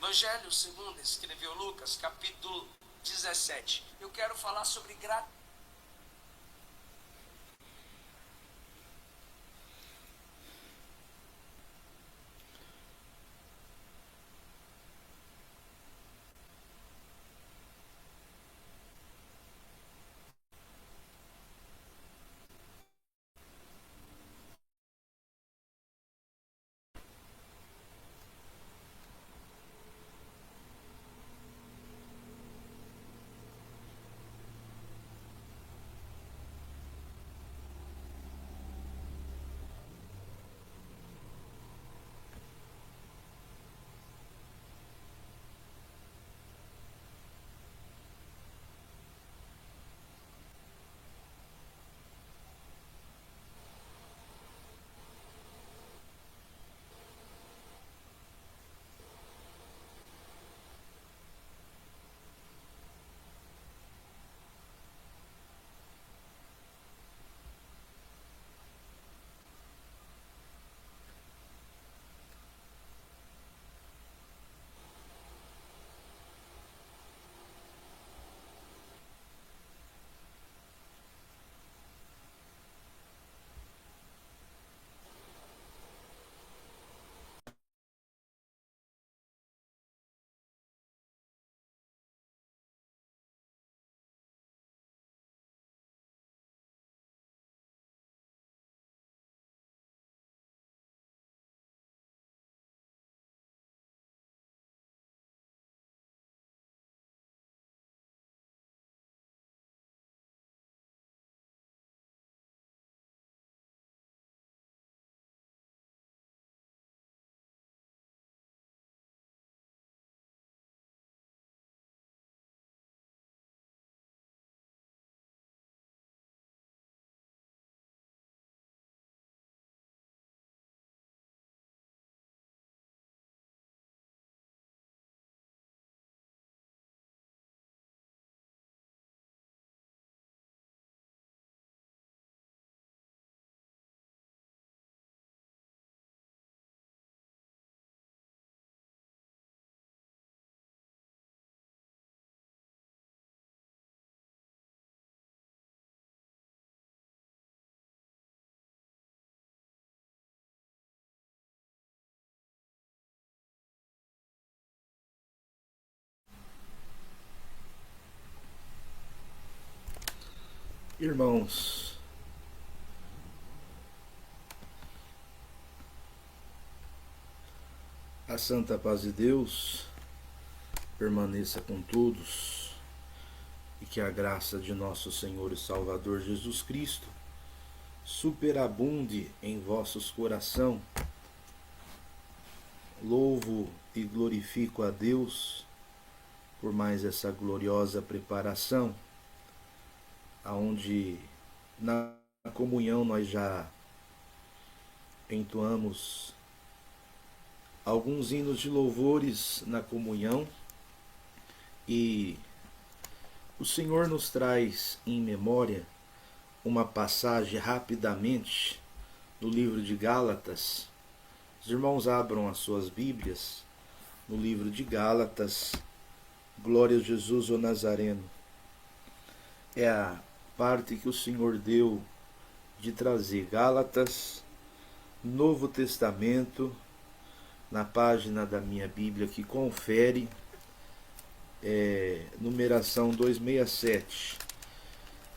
Evangelho segundo escreveu Lucas, capítulo 17. Eu quero falar sobre gratidão. Irmãos, a santa paz de Deus permaneça com todos e que a graça de nosso Senhor e Salvador Jesus Cristo superabunde em vossos coração. Louvo e glorifico a Deus por mais essa gloriosa preparação, aonde na comunhão nós já entoamos alguns hinos de louvores na comunhão e o Senhor nos traz em memória uma passagem rapidamente no livro de Gálatas. Os irmãos abram as suas Bíblias no livro de Gálatas. Glória a Jesus, o Nazareno. É a parte que o Senhor deu de trazer Gálatas, Novo Testamento, na página da minha Bíblia que confere, numeração 267.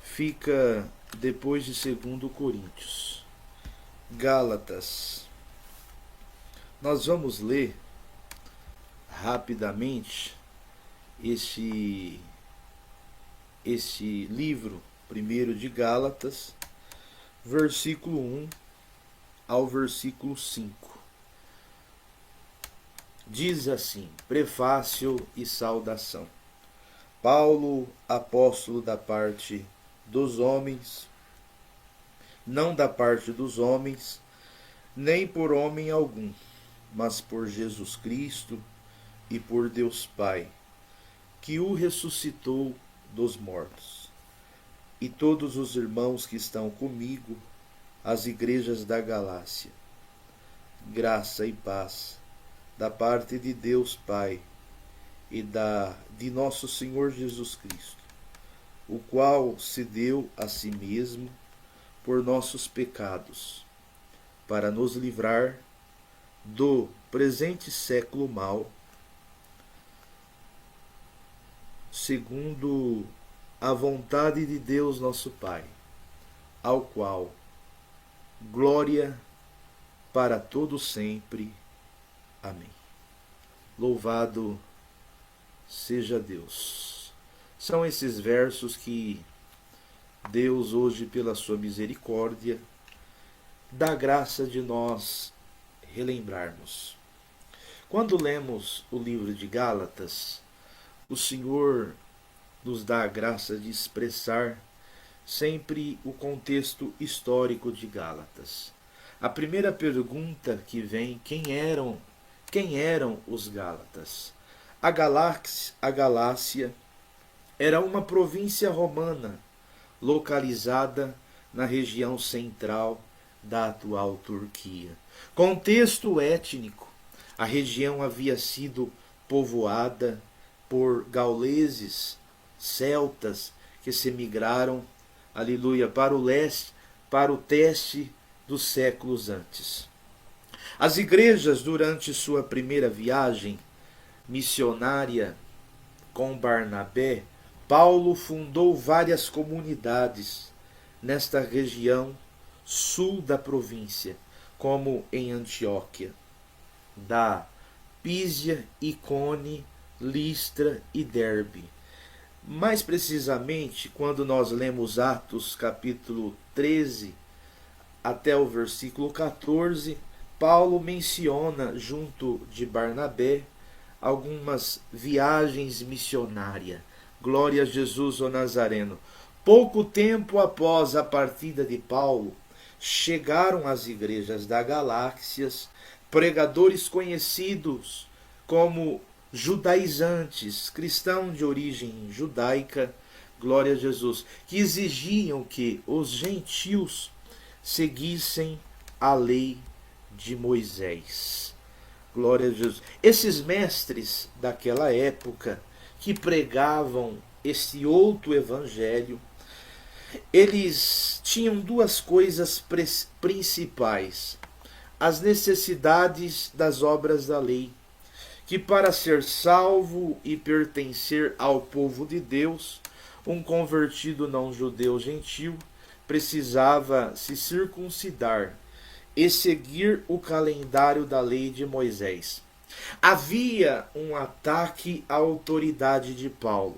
Fica depois de 2 Coríntios. Gálatas. Nós vamos ler rapidamente este livro primeiro de Gálatas, versículo 1 ao versículo 5. Diz assim: prefácio e saudação. Paulo, apóstolo da parte dos homens, não da parte dos homens, nem por homem algum, mas por Jesus Cristo e por Deus Pai, que o ressuscitou dos mortos. E todos os irmãos que estão comigo, as igrejas da Galácia. Graça e paz da parte de Deus Pai e de nosso Senhor Jesus Cristo, o qual se deu a si mesmo por nossos pecados, para nos livrar do presente século mau, segundo a vontade de Deus nosso Pai, ao qual glória para todo sempre. Amém. Louvado seja Deus. São esses versos que Deus, hoje, pela sua misericórdia, dá graça de nós relembrarmos. Quando lemos o livro de Gálatas, o Senhor nos dá a graça de expressar sempre o contexto histórico de Gálatas. A primeira pergunta que vem: quem eram os Gálatas? A Galácia era uma província romana localizada na região central da atual Turquia. Contexto étnico: a região havia sido povoada por gauleses, celtas, que se migraram, aleluia, para o leste, para o teste dos séculos antes. As igrejas, durante sua primeira viagem missionária com Barnabé, Paulo fundou várias comunidades nesta região sul da província, como em Antioquia, da Písia, Icone, Listra e Derbe. Mais precisamente, quando nós lemos Atos capítulo 13 até o versículo 14, Paulo menciona, junto de Barnabé, algumas viagens missionárias. Glória a Jesus, o Nazareno. Pouco tempo após a partida de Paulo, chegaram às igrejas da Galáxias pregadores conhecidos como judaizantes, cristãos de origem judaica, glória a Jesus, que exigiam que os gentios seguissem a lei de Moisés. Glória a Jesus. Esses mestres daquela época que pregavam esse outro evangelho, eles tinham duas coisas principais: as necessidades das obras da lei, que para ser salvo e pertencer ao povo de Deus, um convertido não judeu gentil precisava se circuncidar e seguir o calendário da lei de Moisés. Havia um ataque à autoridade de Paulo.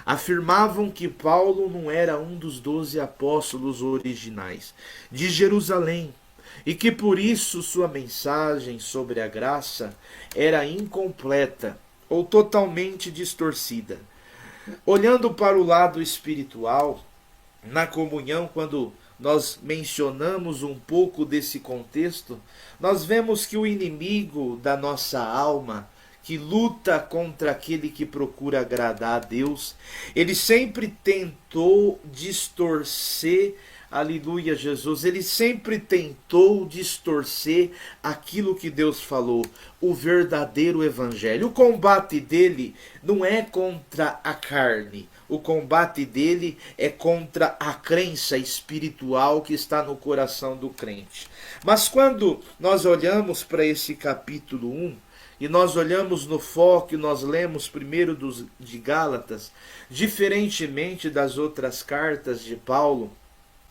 Afirmavam que Paulo não era um dos 12 apóstolos originais de Jerusalém e que por isso sua mensagem sobre a graça era incompleta ou totalmente distorcida. Olhando para o lado espiritual, na comunhão, quando nós mencionamos um pouco desse contexto, nós vemos que o inimigo da nossa alma, que luta contra aquele que procura agradar a Deus, ele sempre tentou distorcer, aleluia Jesus, ele sempre tentou distorcer aquilo que Deus falou, o verdadeiro evangelho. O combate dele não é contra a carne, o combate dele é contra a crença espiritual que está no coração do crente. Mas quando nós olhamos para esse capítulo 1, e nós olhamos no foco, nós lemos primeiro de Gálatas, diferentemente das outras cartas de Paulo,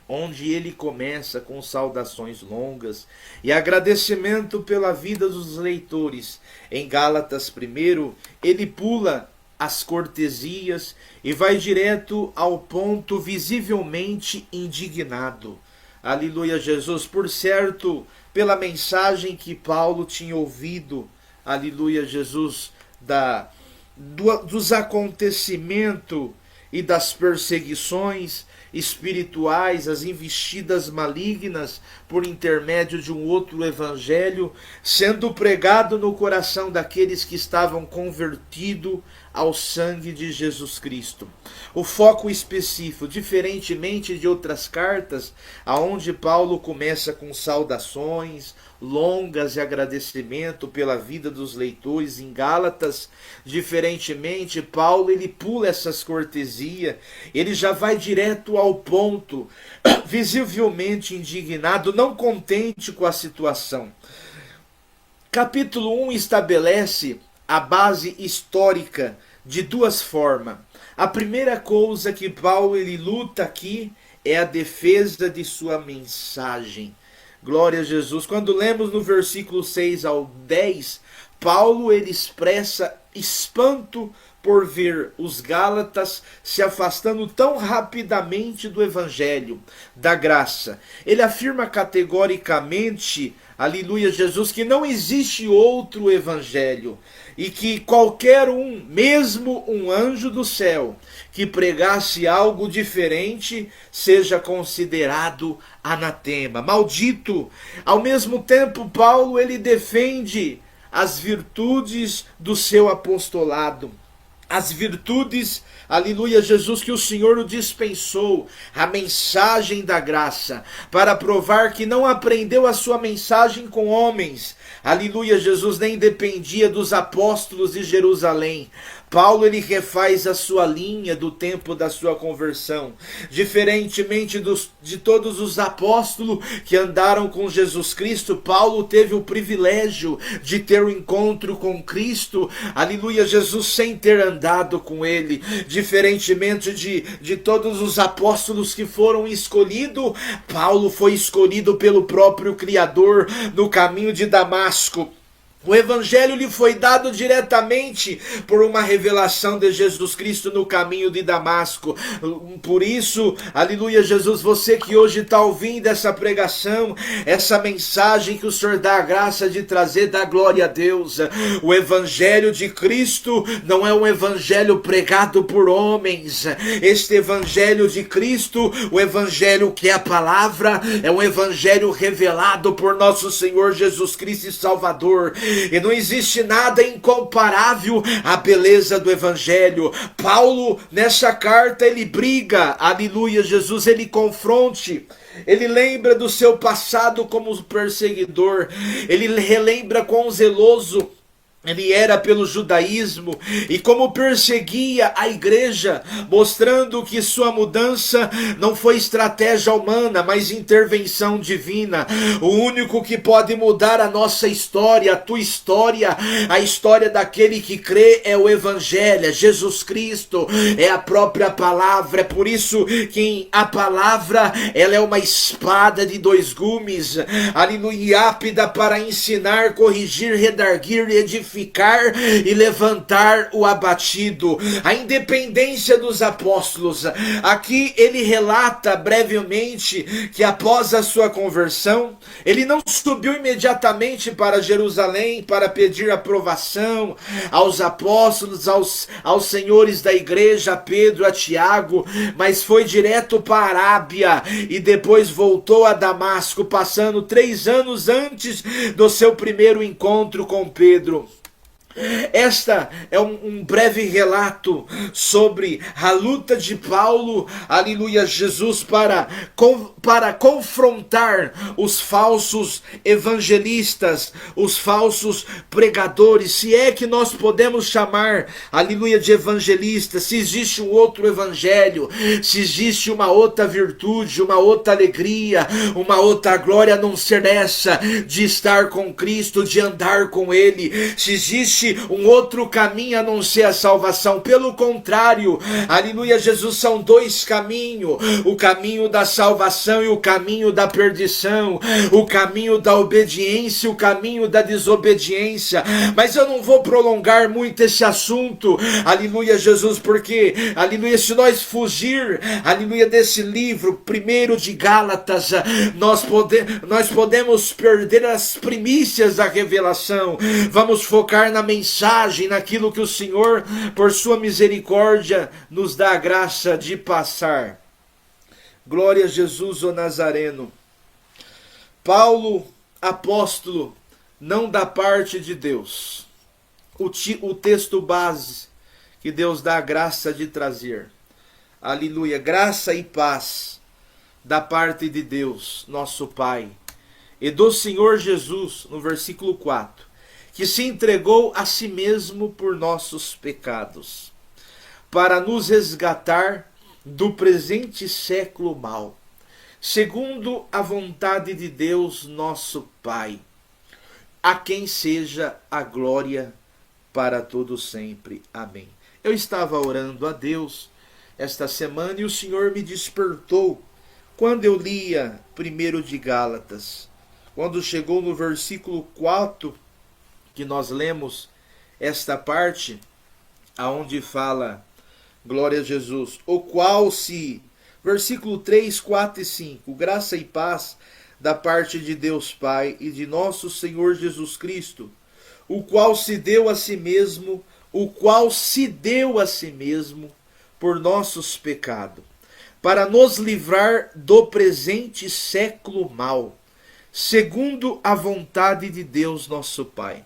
onde ele começa com saudações longas e agradecimento pela vida dos leitores. Em Gálatas primeiro, ele pula as cortesias e vai direto ao ponto, visivelmente indignado. Aleluia Jesus, por certo, pela mensagem que Paulo tinha ouvido, aleluia Jesus, dos acontecimentos e das perseguições espirituais, as investidas malignas por intermédio de um outro evangelho, sendo pregado no coração daqueles que estavam convertidos ao sangue de Jesus Cristo. O foco específico, diferentemente de outras cartas, aonde Paulo começa com saudações, longas de agradecimento pela vida dos leitores em Gálatas. Diferentemente, Paulo ele pula essas cortesias, ele já vai direto ao ponto, visivelmente indignado, não contente com a situação. Capítulo 1 estabelece a base histórica de duas formas. A primeira coisa que Paulo ele luta aqui é a defesa de sua mensagem. Glória a Jesus. Quando lemos no versículo 6 ao 10, Paulo ele expressa espanto por ver os Gálatas se afastando tão rapidamente do evangelho, da graça. Ele afirma categoricamente, aleluia Jesus, que não existe outro evangelho e que qualquer um, mesmo um anjo do céu, que pregasse algo diferente, seja considerado anatema, maldito. Ao mesmo tempo, Paulo ele defende as virtudes do seu apostolado, as virtudes, aleluia Jesus, que o Senhor o dispensou, a mensagem da graça, para provar que não aprendeu a sua mensagem com homens, aleluia Jesus, nem dependia dos apóstolos de Jerusalém. Paulo ele refaz a sua linha do tempo da sua conversão. Diferentemente de todos os apóstolos que andaram com Jesus Cristo, Paulo teve o privilégio de ter um encontro com Cristo, aleluia Jesus, sem ter andado com ele. Diferentemente de todos os apóstolos que foram escolhidos, Paulo foi escolhido pelo próprio Criador no caminho de Damasco. O evangelho lhe foi dado diretamente por uma revelação de Jesus Cristo no caminho de Damasco. Por isso, aleluia Jesus, você que hoje está ouvindo essa pregação, essa mensagem que o Senhor dá a graça de trazer, dá glória a Deus. O evangelho de Cristo não é um evangelho pregado por homens. Este evangelho de Cristo, o evangelho que é a palavra, é um evangelho revelado por nosso Senhor Jesus Cristo e Salvador. E não existe nada incomparável à beleza do evangelho. Paulo, nessa carta, ele briga, aleluia Jesus, ele confronte, ele lembra do seu passado como perseguidor, ele relembra quão zeloso ele era pelo judaísmo e como perseguia a igreja, mostrando que sua mudança não foi estratégia humana, mas intervenção divina. O único que pode mudar a nossa história, a tua história, a história daquele que crê é o evangelho, é Jesus Cristo, é a própria palavra. É por isso que a palavra, ela é uma espada de dois gumes, aleluia, apta para ensinar, corrigir, redarguir e edificar e levantar o abatido. A independência dos apóstolos. Aqui ele relata brevemente que após a sua conversão, ele não subiu imediatamente para Jerusalém para pedir aprovação aos apóstolos, aos senhores da igreja, a Pedro, a Tiago, mas foi direto para a Arábia e depois voltou a Damasco, passando 3 anos antes do seu primeiro encontro com Pedro. Esta é um breve relato sobre a luta de Paulo, aleluia Jesus, para confrontar os falsos evangelistas, os falsos pregadores, se é que nós podemos chamar, aleluia, de evangelistas, se existe um outro evangelho, se existe uma outra virtude, uma outra alegria, uma outra glória a não ser essa de estar com Cristo, de andar com Ele, se existe um outro caminho a não ser a salvação. Pelo contrário, aleluia Jesus, são 2 caminhos, o caminho da salvação e o caminho da perdição, o caminho da obediência e o caminho da desobediência. Mas eu não vou prolongar muito esse assunto, aleluia Jesus, porque, aleluia, se nós fugir, aleluia, desse livro primeiro de Gálatas, nós podemos perder as primícias da revelação. Vamos focar na mensagem, naquilo que o Senhor, por sua misericórdia, nos dá a graça de passar. Glória a Jesus, o Nazareno. Paulo, apóstolo, não da parte de Deus. O texto base que Deus dá a graça de trazer. Aleluia, graça e paz da parte de Deus, nosso Pai, e do Senhor Jesus, no versículo 4, que se entregou a si mesmo por nossos pecados, para nos resgatar do presente século mau, segundo a vontade de Deus nosso Pai, a quem seja a glória para todo sempre. Amém. Eu estava orando a Deus esta semana e o Senhor me despertou quando eu lia primeiro de Gálatas, quando chegou no versículo 4, que nós lemos esta parte, aonde fala, glória a Jesus, o qual se, versículo 3, 4 e 5, graça e paz da parte de Deus Pai e de nosso Senhor Jesus Cristo, o qual se deu a si mesmo, por nossos pecados, para nos livrar do presente século mau, segundo a vontade de Deus nosso Pai.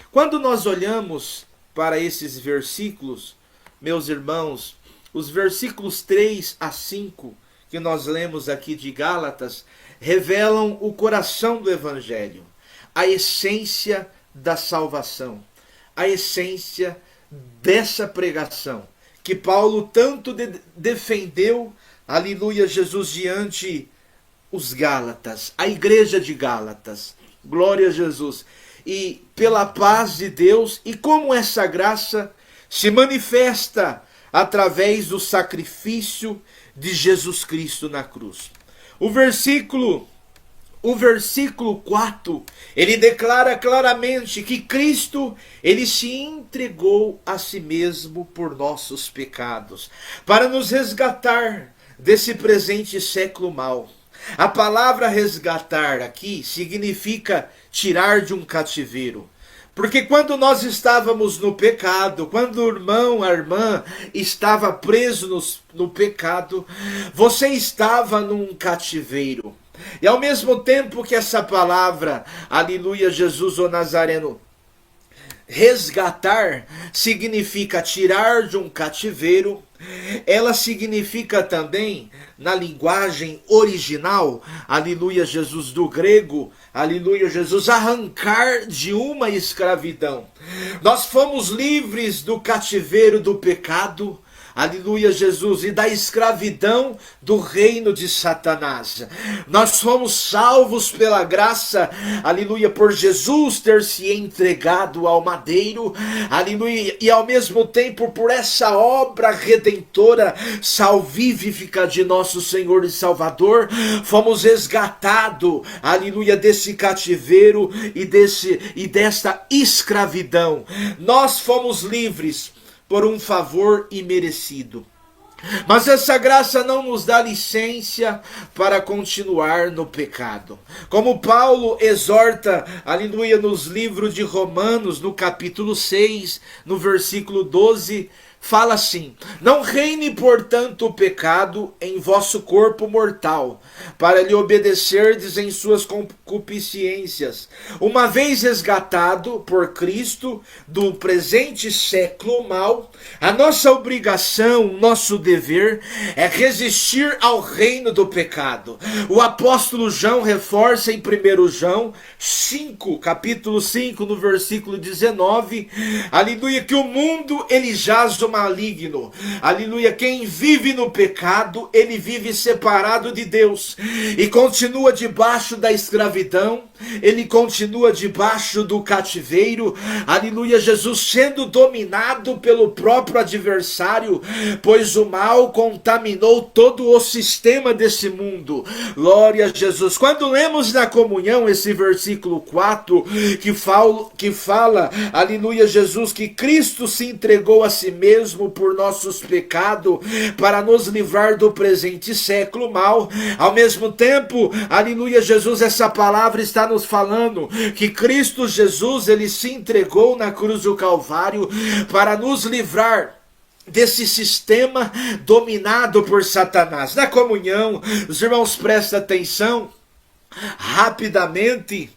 Quando nós olhamos para esses versículos, meus irmãos, os versículos 3 a 5 que nós lemos aqui de Gálatas, revelam o coração do Evangelho, a essência da salvação, a essência dessa pregação, que Paulo tanto defendeu, aleluia, Jesus, diante os Gálatas, a igreja de Gálatas, glória a Jesus, e pela paz de Deus, e como essa graça se manifesta através do sacrifício de Jesus Cristo na cruz. O versículo 4, ele declara claramente que Cristo, ele se entregou a si mesmo por nossos pecados, para nos resgatar desse presente século mau. A palavra resgatar aqui significa tirar de um cativeiro. Porque quando nós estávamos no pecado, quando o irmão, a irmã estava preso no pecado, você estava num cativeiro. E ao mesmo tempo que essa palavra, aleluia, Jesus o Nazareno, resgatar significa tirar de um cativeiro, ela significa também, na linguagem original, aleluia Jesus, do grego, aleluia Jesus, arrancar de uma escravidão. Nós fomos livres do cativeiro do pecado, aleluia Jesus, e da escravidão do reino de Satanás. Nós fomos salvos pela graça, aleluia, por Jesus ter se entregado ao madeiro, aleluia, e ao mesmo tempo por essa obra redentora, salvífica de nosso Senhor e Salvador, fomos resgatados, aleluia, desse cativeiro e desta escravidão. Nós fomos livres por um favor imerecido. Mas essa graça não nos dá licença para continuar no pecado. Como Paulo exorta, aleluia, nos livros de Romanos, no capítulo 6, no versículo 12, fala assim: não reine, portanto, o pecado em vosso corpo mortal, para lhe obedecerdes em suas concupiscências, uma vez resgatado por Cristo do presente século mau. A nossa obrigação, nosso dever é resistir ao reino do pecado. O apóstolo João reforça em 1 João 5, capítulo 5, no versículo 19, aleluia, que o mundo ele jaz do maligno, aleluia, quem vive no pecado, ele vive separado de Deus, e continua debaixo da escravidão, ele continua debaixo do cativeiro, aleluia, Jesus, sendo dominado pelo próprio adversário, pois o mal contaminou todo o sistema desse mundo. Glória a Jesus. Quando lemos na comunhão esse versículo 4, que fala, aleluia, Jesus, que Cristo se entregou a si mesmo por nossos pecados, para nos livrar do presente século mau. Ao mesmo tempo, aleluia, Jesus, essa palavra está nos falando que Cristo Jesus, ele se entregou na cruz do Calvário para nos livrar desse sistema dominado por Satanás. Na comunhão, os irmãos, prestem atenção rapidamente,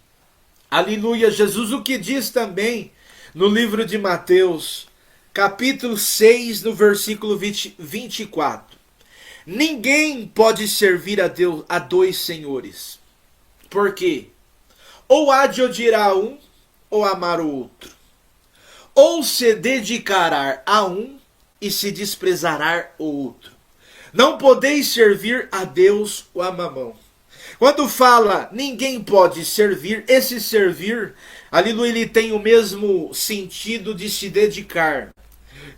aleluia, Jesus, o que diz também no livro de Mateus, capítulo 6, no versículo 24. Ninguém pode servir a Deus, a dois senhores. Por quê? Ou há de odiar um, ou amar o outro. Ou se dedicará a um, e se desprezará o outro. Não podeis servir a Deus ou a Mamão. Quando fala ninguém pode servir, esse servir, aleluia, ele tem o mesmo sentido de se dedicar,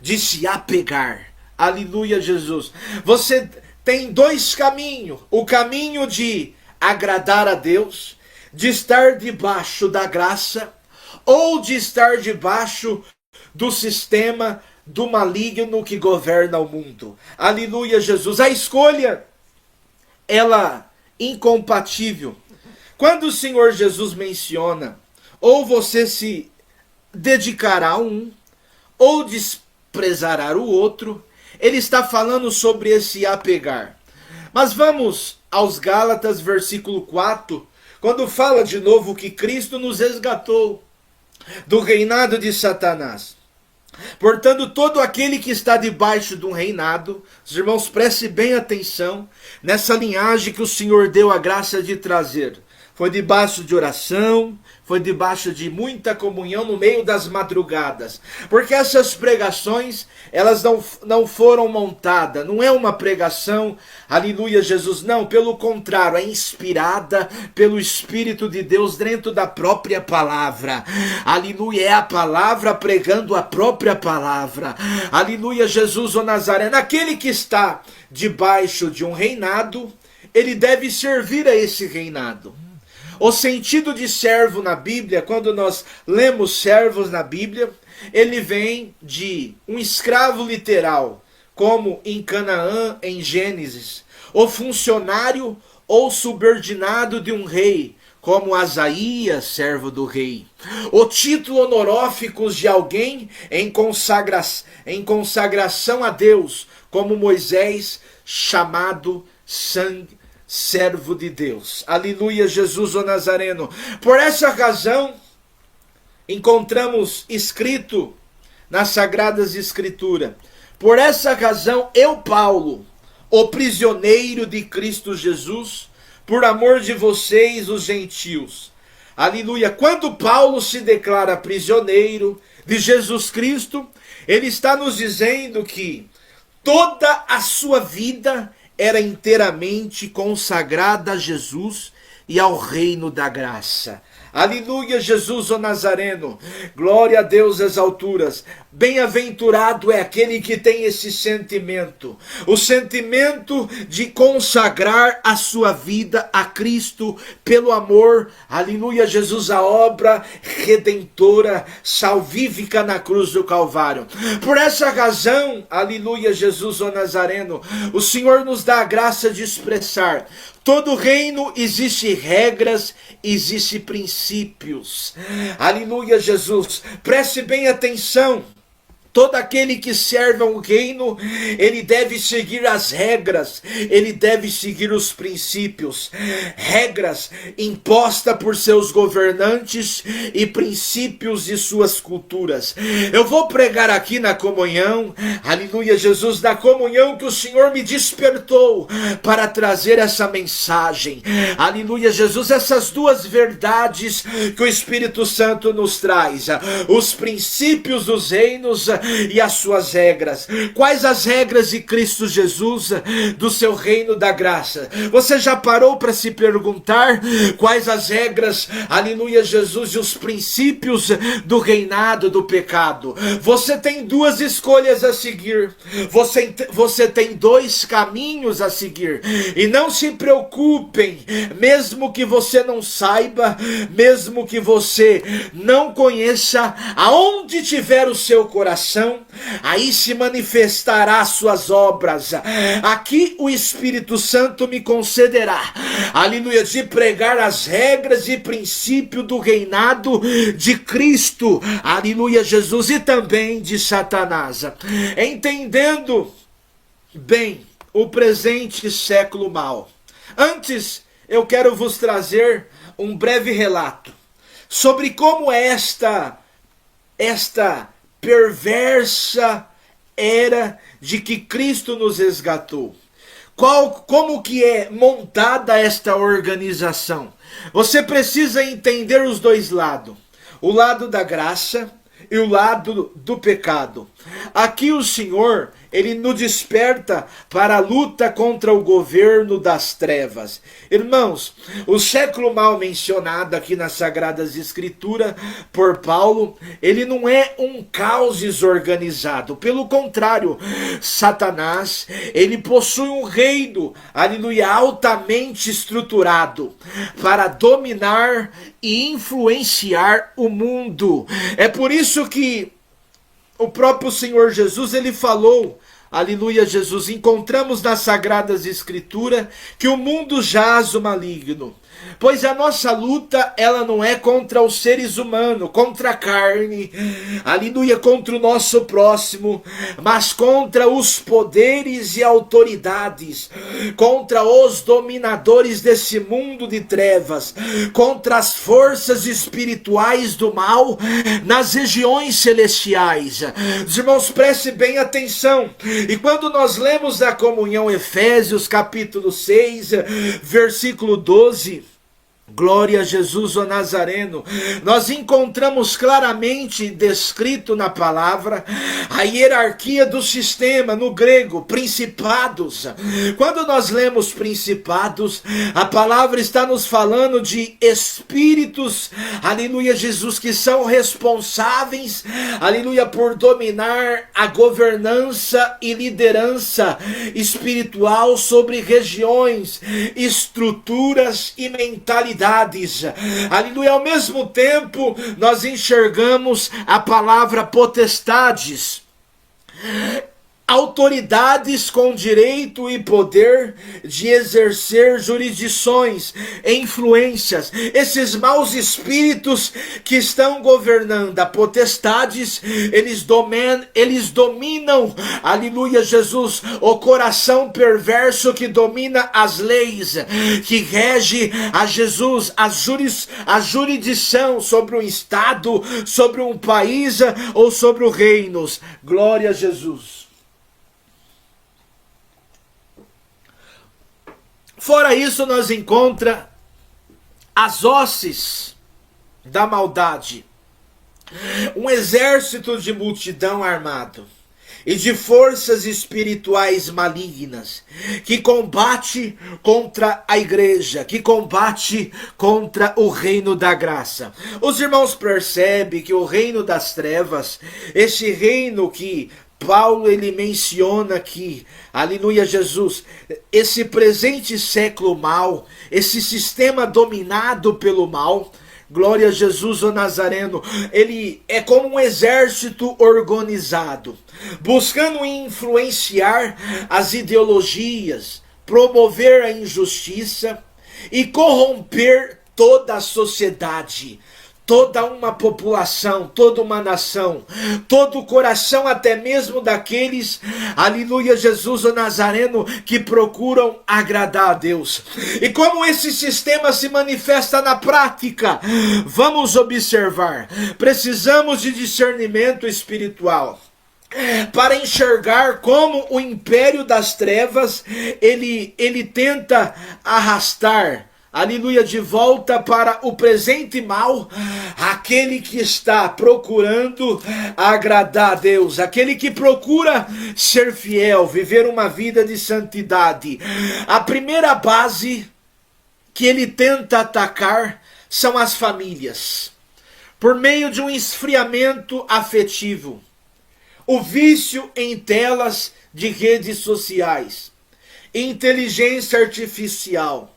de se apegar. Aleluia, Jesus. Você tem dois caminhos. O caminho de agradar a Deus, de estar debaixo da graça, ou de estar debaixo do sistema do maligno que governa o mundo. Aleluia, Jesus. A escolha, ela incompatível. Quando o Senhor Jesus menciona, ou você se dedicará a um, ou desprezará o outro, ele está falando sobre esse apegar. Mas vamos aos Gálatas, versículo 4, quando fala de novo que Cristo nos resgatou do reinado de Satanás. Portanto, todo aquele que está debaixo de um reinado, os irmãos, prestem bem atenção nessa linhagem que o Senhor deu a graça de trazer. Foi debaixo de oração, foi debaixo de muita comunhão no meio das madrugadas. Porque essas pregações, elas não foram montadas, não é uma pregação, aleluia Jesus, não, pelo contrário, é inspirada pelo Espírito de Deus dentro da própria palavra. Aleluia, é a palavra pregando a própria palavra. Aleluia, Jesus o Nazareno, aquele que está debaixo de um reinado, ele deve servir a esse reinado. O sentido de servo na Bíblia, quando nós lemos servos na Bíblia, ele vem de um escravo literal, como em Canaã, em Gênesis, o funcionário ou subordinado de um rei, como Asaías, servo do rei. O título honorífico de alguém em consagração a Deus, como Moisés, chamado servo de Deus. Aleluia, Jesus o Nazareno. Por essa razão, encontramos escrito nas Sagradas Escrituras: por essa razão, eu, Paulo, o prisioneiro de Cristo Jesus, por amor de vocês, os gentios. Aleluia. Quando Paulo se declara prisioneiro de Jesus Cristo, ele está nos dizendo que toda a sua vida era inteiramente consagrada a Jesus e ao reino da graça. Aleluia, Jesus o Nazareno. Glória a Deus às alturas. Bem-aventurado é aquele que tem esse sentimento. O sentimento de consagrar a sua vida a Cristo pelo amor. Aleluia, Jesus, a obra redentora, salvífica na cruz do Calvário. Por essa razão, aleluia, Jesus o Nazareno, o Senhor nos dá a graça de expressar: todo reino existe regras, existe princípios. Aleluia, Jesus. Preste bem atenção. Todo aquele que serve a um reino, ele deve seguir as regras, ele deve seguir os princípios. Regras impostas por seus governantes e princípios de suas culturas. Eu vou pregar aqui na comunhão, aleluia, Jesus, na comunhão que o Senhor me despertou para trazer essa mensagem. Aleluia, Jesus, essas duas verdades que o Espírito Santo nos traz: os princípios dos reinos e as suas regras. Quais as regras de Cristo Jesus, do seu reino da graça? Você já parou para se perguntar quais as regras, aleluia, Jesus, e os princípios do reinado do pecado? Você tem duas escolhas a seguir. Você tem dois caminhos a seguir. E não se preocupem, mesmo que você não saiba, mesmo que você não conheça, aonde tiver o seu coração, aí se manifestará as suas obras. Aqui o Espírito Santo me concederá, aleluia, de pregar as regras e princípio do reinado de Cristo, aleluia, Jesus, e também de Satanás. Entendendo bem o presente século mau. Antes, eu quero vos trazer um breve relato sobre como esta perversa era de que Cristo nos resgatou. Como que é montada esta organização? Você precisa entender os dois lados. O lado da graça e o lado do pecado. Aqui o Senhor, ele nos desperta para a luta contra o governo das trevas. Irmãos, o século mal mencionado aqui nas Sagradas Escrituras por Paulo, ele não é um caos desorganizado. Pelo contrário, Satanás, ele possui um reino, aleluia, altamente estruturado para dominar e influenciar o mundo. É por isso que o próprio Senhor Jesus, ele falou, aleluia Jesus, encontramos nas Sagradas Escrituras que o mundo jaz o maligno. Pois a nossa luta, ela não é contra os seres humanos, contra a carne, aleluia, contra o nosso próximo, mas contra os poderes e autoridades, contra os dominadores desse mundo de trevas, contra as forças espirituais do mal nas regiões celestiais. Os irmãos, prestem bem atenção. E quando nós lemos da comunhão Efésios capítulo 6, versículo 12, glória a Jesus o Nazareno, nós encontramos claramente descrito na palavra a hierarquia do sistema, no grego, principados. Quando nós lemos principados, a palavra está nos falando de espíritos, aleluia Jesus, que são responsáveis, aleluia, por dominar a governança e liderança espiritual sobre regiões, estruturas e mentalidades. Aleluia. Ao mesmo tempo, nós enxergamos a palavra potestades, autoridades com direito e poder de exercer jurisdições, influências. Esses maus espíritos que estão governando a potestades, eles dominam, aleluia Jesus, o coração perverso que domina as leis, que rege a Jesus, a jurisdição sobre um estado, sobre um país ou sobre os reinos. Glória a Jesus. Fora isso, nós encontramos as hostes da maldade, um exército de multidão armado e de forças espirituais malignas que combate contra a igreja, que combate contra o reino da graça. Os irmãos percebem que o reino das trevas, esse reino que Paulo ele menciona aqui, aleluia Jesus, esse presente século mal, esse sistema dominado pelo mal, glória a Jesus o Nazareno, ele é como um exército organizado, buscando influenciar as ideologias, promover a injustiça e corromper toda a sociedade, toda uma população, toda uma nação, todo o coração até mesmo daqueles, aleluia Jesus o Nazareno, que procuram agradar a Deus. E como esse sistema se manifesta na prática? Vamos observar. Precisamos de discernimento espiritual para enxergar como o império das trevas, ele tenta arrastar, aleluia, de volta para o presente mal, aquele que está procurando agradar a Deus, aquele que procura ser fiel, viver uma vida de santidade. A primeira base que ele tenta atacar são as famílias, por meio de um esfriamento afetivo, o vício em telas de redes sociais, inteligência artificial,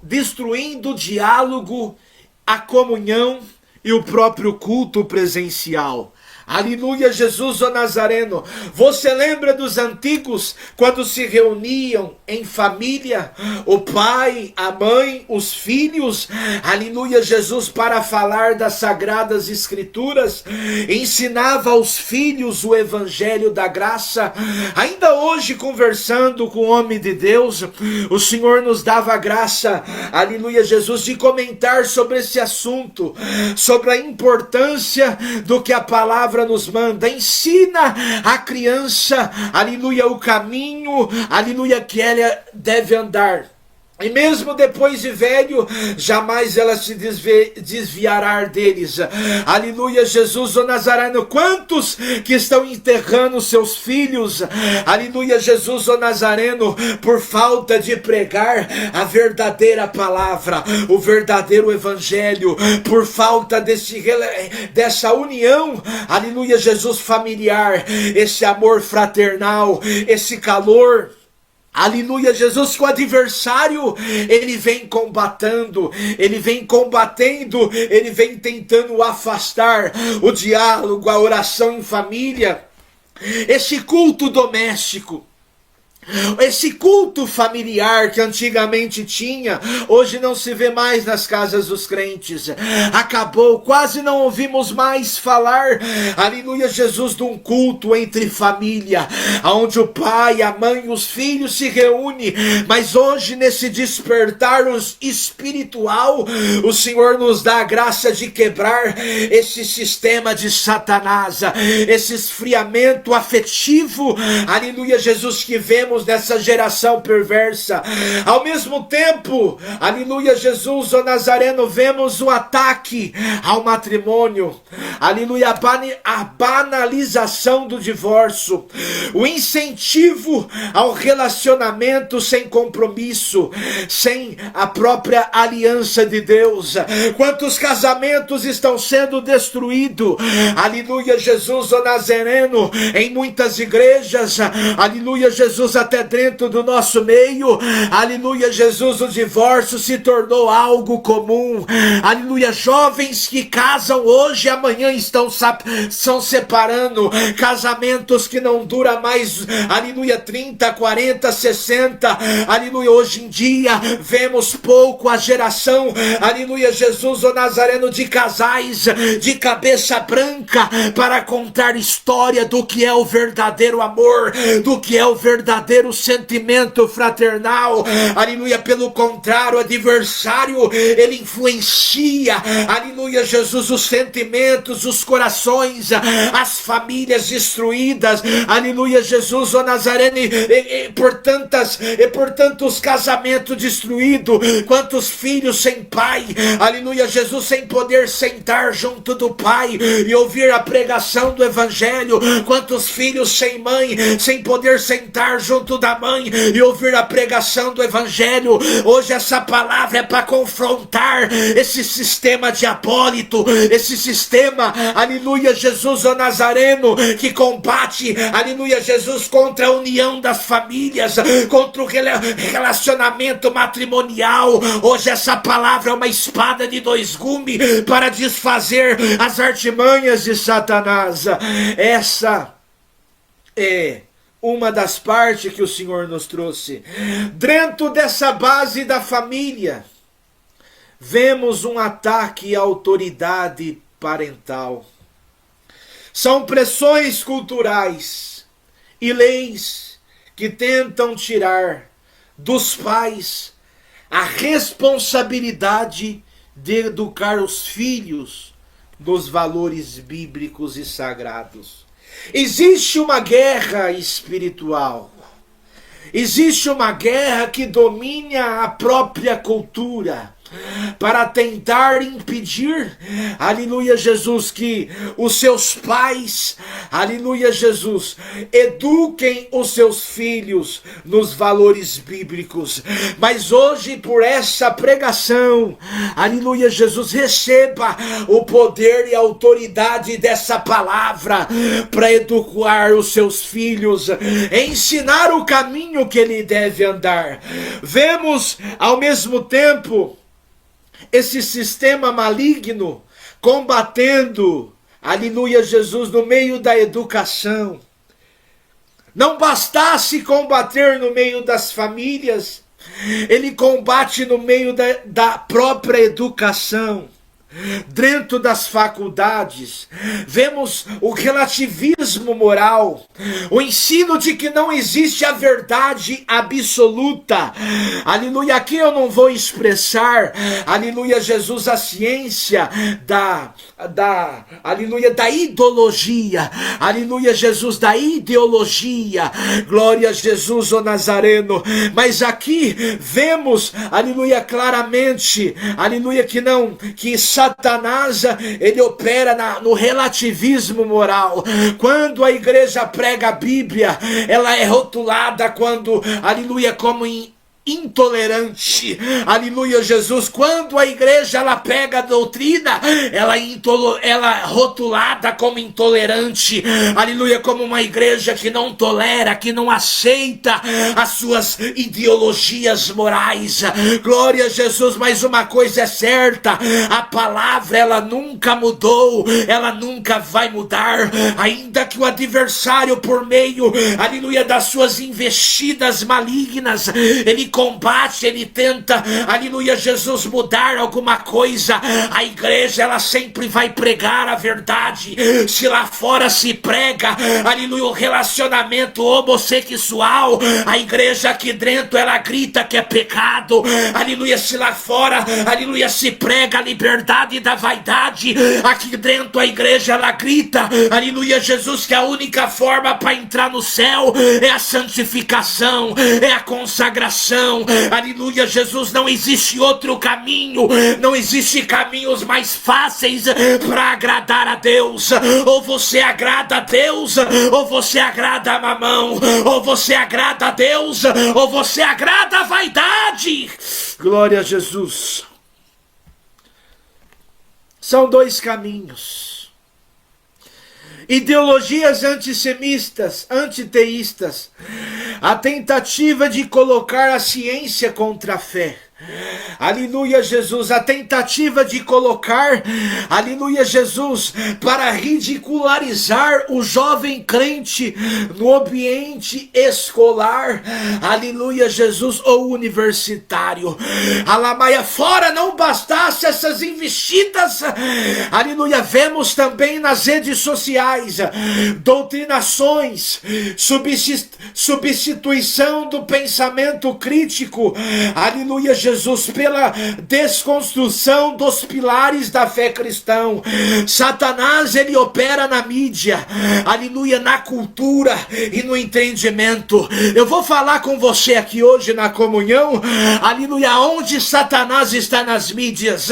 destruindo o diálogo, a comunhão e o próprio culto presencial. Aleluia Jesus o Nazareno. Você lembra dos antigos quando se reuniam em família, o pai, a mãe, os filhos, aleluia Jesus, para falar das Sagradas Escrituras, ensinava aos filhos o evangelho da graça. Ainda hoje, conversando com o homem de Deus, o Senhor nos dava a graça, aleluia Jesus, de comentar sobre esse assunto, sobre a importância do que a palavra palavra nos manda: ensina a criança, aleluia, o caminho, aleluia, que ela deve andar. E mesmo depois de velho, jamais ela se desviará deles. Aleluia, Jesus o Nazareno. Quantos que estão enterrando seus filhos, aleluia, Jesus o Nazareno, por falta de pregar a verdadeira palavra, o verdadeiro evangelho, por falta dessa união, aleluia, Jesus, familiar, esse amor fraternal, esse calor. Aleluia, Jesus, que o adversário, ele vem combatendo, ele vem tentando afastar o diálogo, a oração em família, esse culto doméstico. Esse culto familiar que antigamente tinha, hoje não se vê mais nas casas dos crentes. Acabou, quase não ouvimos mais falar, aleluia, Jesus, de um culto entre família, onde o pai, a mãe e os filhos se reúnem. Mas hoje, nesse despertar espiritual, o Senhor nos dá a graça de quebrar esse sistema de Satanás, esse esfriamento afetivo, aleluia, Jesus, que vemos dessa geração perversa. Ao mesmo tempo, aleluia, Jesus o Nazareno, vemos o ataque ao matrimônio, aleluia, a banalização do divórcio, o incentivo ao relacionamento sem compromisso, sem a própria aliança de Deus. Quantos casamentos estão sendo destruídos, aleluia, Jesus o Nazareno, em muitas igrejas, aleluia, Jesus, até dentro do nosso meio, aleluia, Jesus, o divórcio se tornou algo comum, aleluia, jovens que casam hoje, amanhã são separando, casamentos que não duram mais, aleluia, 30, 40, 60, aleluia, hoje em dia, vemos pouco a geração, aleluia, Jesus o Nazareno, de casais de cabeça branca, para contar história do que é o verdadeiro amor, do que é o verdadeiro sentimento fraternal, aleluia. Pelo contrário, o adversário, ele influencia, aleluia, Jesus, os sentimentos, os corações, as famílias destruídas, aleluia, Jesus o Nazareno, e por tantos casamentos destruídos, quantos filhos sem pai, aleluia, Jesus, sem poder sentar junto do pai e ouvir a pregação do evangelho, quantos filhos sem mãe, sem poder sentar junto da mãe e ouvir a pregação do evangelho. Hoje essa palavra é para confrontar esse sistema diabólico, esse sistema, aleluia, Jesus o Nazareno, que combate, aleluia, Jesus, contra a união das famílias, contra o relacionamento matrimonial. Hoje essa palavra é uma espada de dois gumes para desfazer as artimanhas de Satanás. Essa é uma das partes que o Senhor nos trouxe. Dentro dessa base da família, vemos um ataque à autoridade parental. São pressões culturais e leis que tentam tirar dos pais a responsabilidade de educar os filhos nos valores bíblicos e sagrados. Existe uma guerra espiritual, existe uma guerra que domina a própria cultura, para tentar impedir, aleluia, Jesus, que os seus pais, aleluia, Jesus, eduquem os seus filhos nos valores bíblicos. Mas hoje, por essa pregação, aleluia, Jesus, receba o poder e a autoridade dessa palavra para educar os seus filhos, ensinar o caminho que ele deve andar. Vemos ao mesmo tempo esse sistema maligno combatendo, aleluia, Jesus, no meio da educação. Não bastasse combater no meio das famílias, ele combate no meio da própria educação. dentro das faculdades, vemos o relativismo moral, o ensino de que não existe a verdade absoluta. Aleluia, aqui eu não vou expressar, aleluia, Jesus, a ciência aleluia, da ideologia, aleluia, Jesus, da ideologia, glória a Jesus, o Nazareno, mas aqui vemos, aleluia, claramente, aleluia, que Satanás, ele opera no relativismo moral. Quando a igreja prega a Bíblia, ela é rotulada aleluia, como intolerante, aleluia, Jesus. Quando a igreja ela pega a doutrina, ela é rotulada como intolerante, aleluia, como uma igreja que não tolera, que não aceita as suas ideologias morais, glória a Jesus. Mas uma coisa é certa, a palavra ela nunca mudou, ela nunca vai mudar, ainda que o adversário, por meio, aleluia, das suas investidas malignas, ele combate, ele tenta, aleluia, Jesus, mudar alguma coisa. A igreja ela sempre vai pregar a verdade. Se lá fora se prega, aleluia, o relacionamento homossexual, a igreja aqui dentro ela grita que é pecado. Aleluia, se lá fora, aleluia, se prega a liberdade da vaidade, aqui dentro a igreja ela grita, aleluia, Jesus, que a única forma para entrar no céu é a santificação, é a consagração. Aleluia, Jesus, não existe outro caminho, não existe caminhos mais fáceis para agradar a Deus. Ou você agrada a Deus, ou você agrada a mamão, ou você agrada a Deus, ou você agrada a vaidade. Glória a Jesus. São dois caminhos. Ideologias antissemitas, antiteístas, a tentativa de colocar a ciência contra a fé. Aleluia, Jesus, a tentativa de colocar, aleluia, Jesus, para ridicularizar o jovem crente no ambiente escolar, aleluia, Jesus, ou universitário. Alamaia, fora não bastasse essas investidas, aleluia, vemos também nas redes sociais doutrinações, substituição do pensamento crítico, aleluia, Jesus, pela desconstrução dos pilares da fé cristã. Satanás, ele opera na mídia, aleluia, na cultura e no entendimento. Eu vou falar com você aqui hoje na comunhão, aleluia, onde Satanás está nas mídias,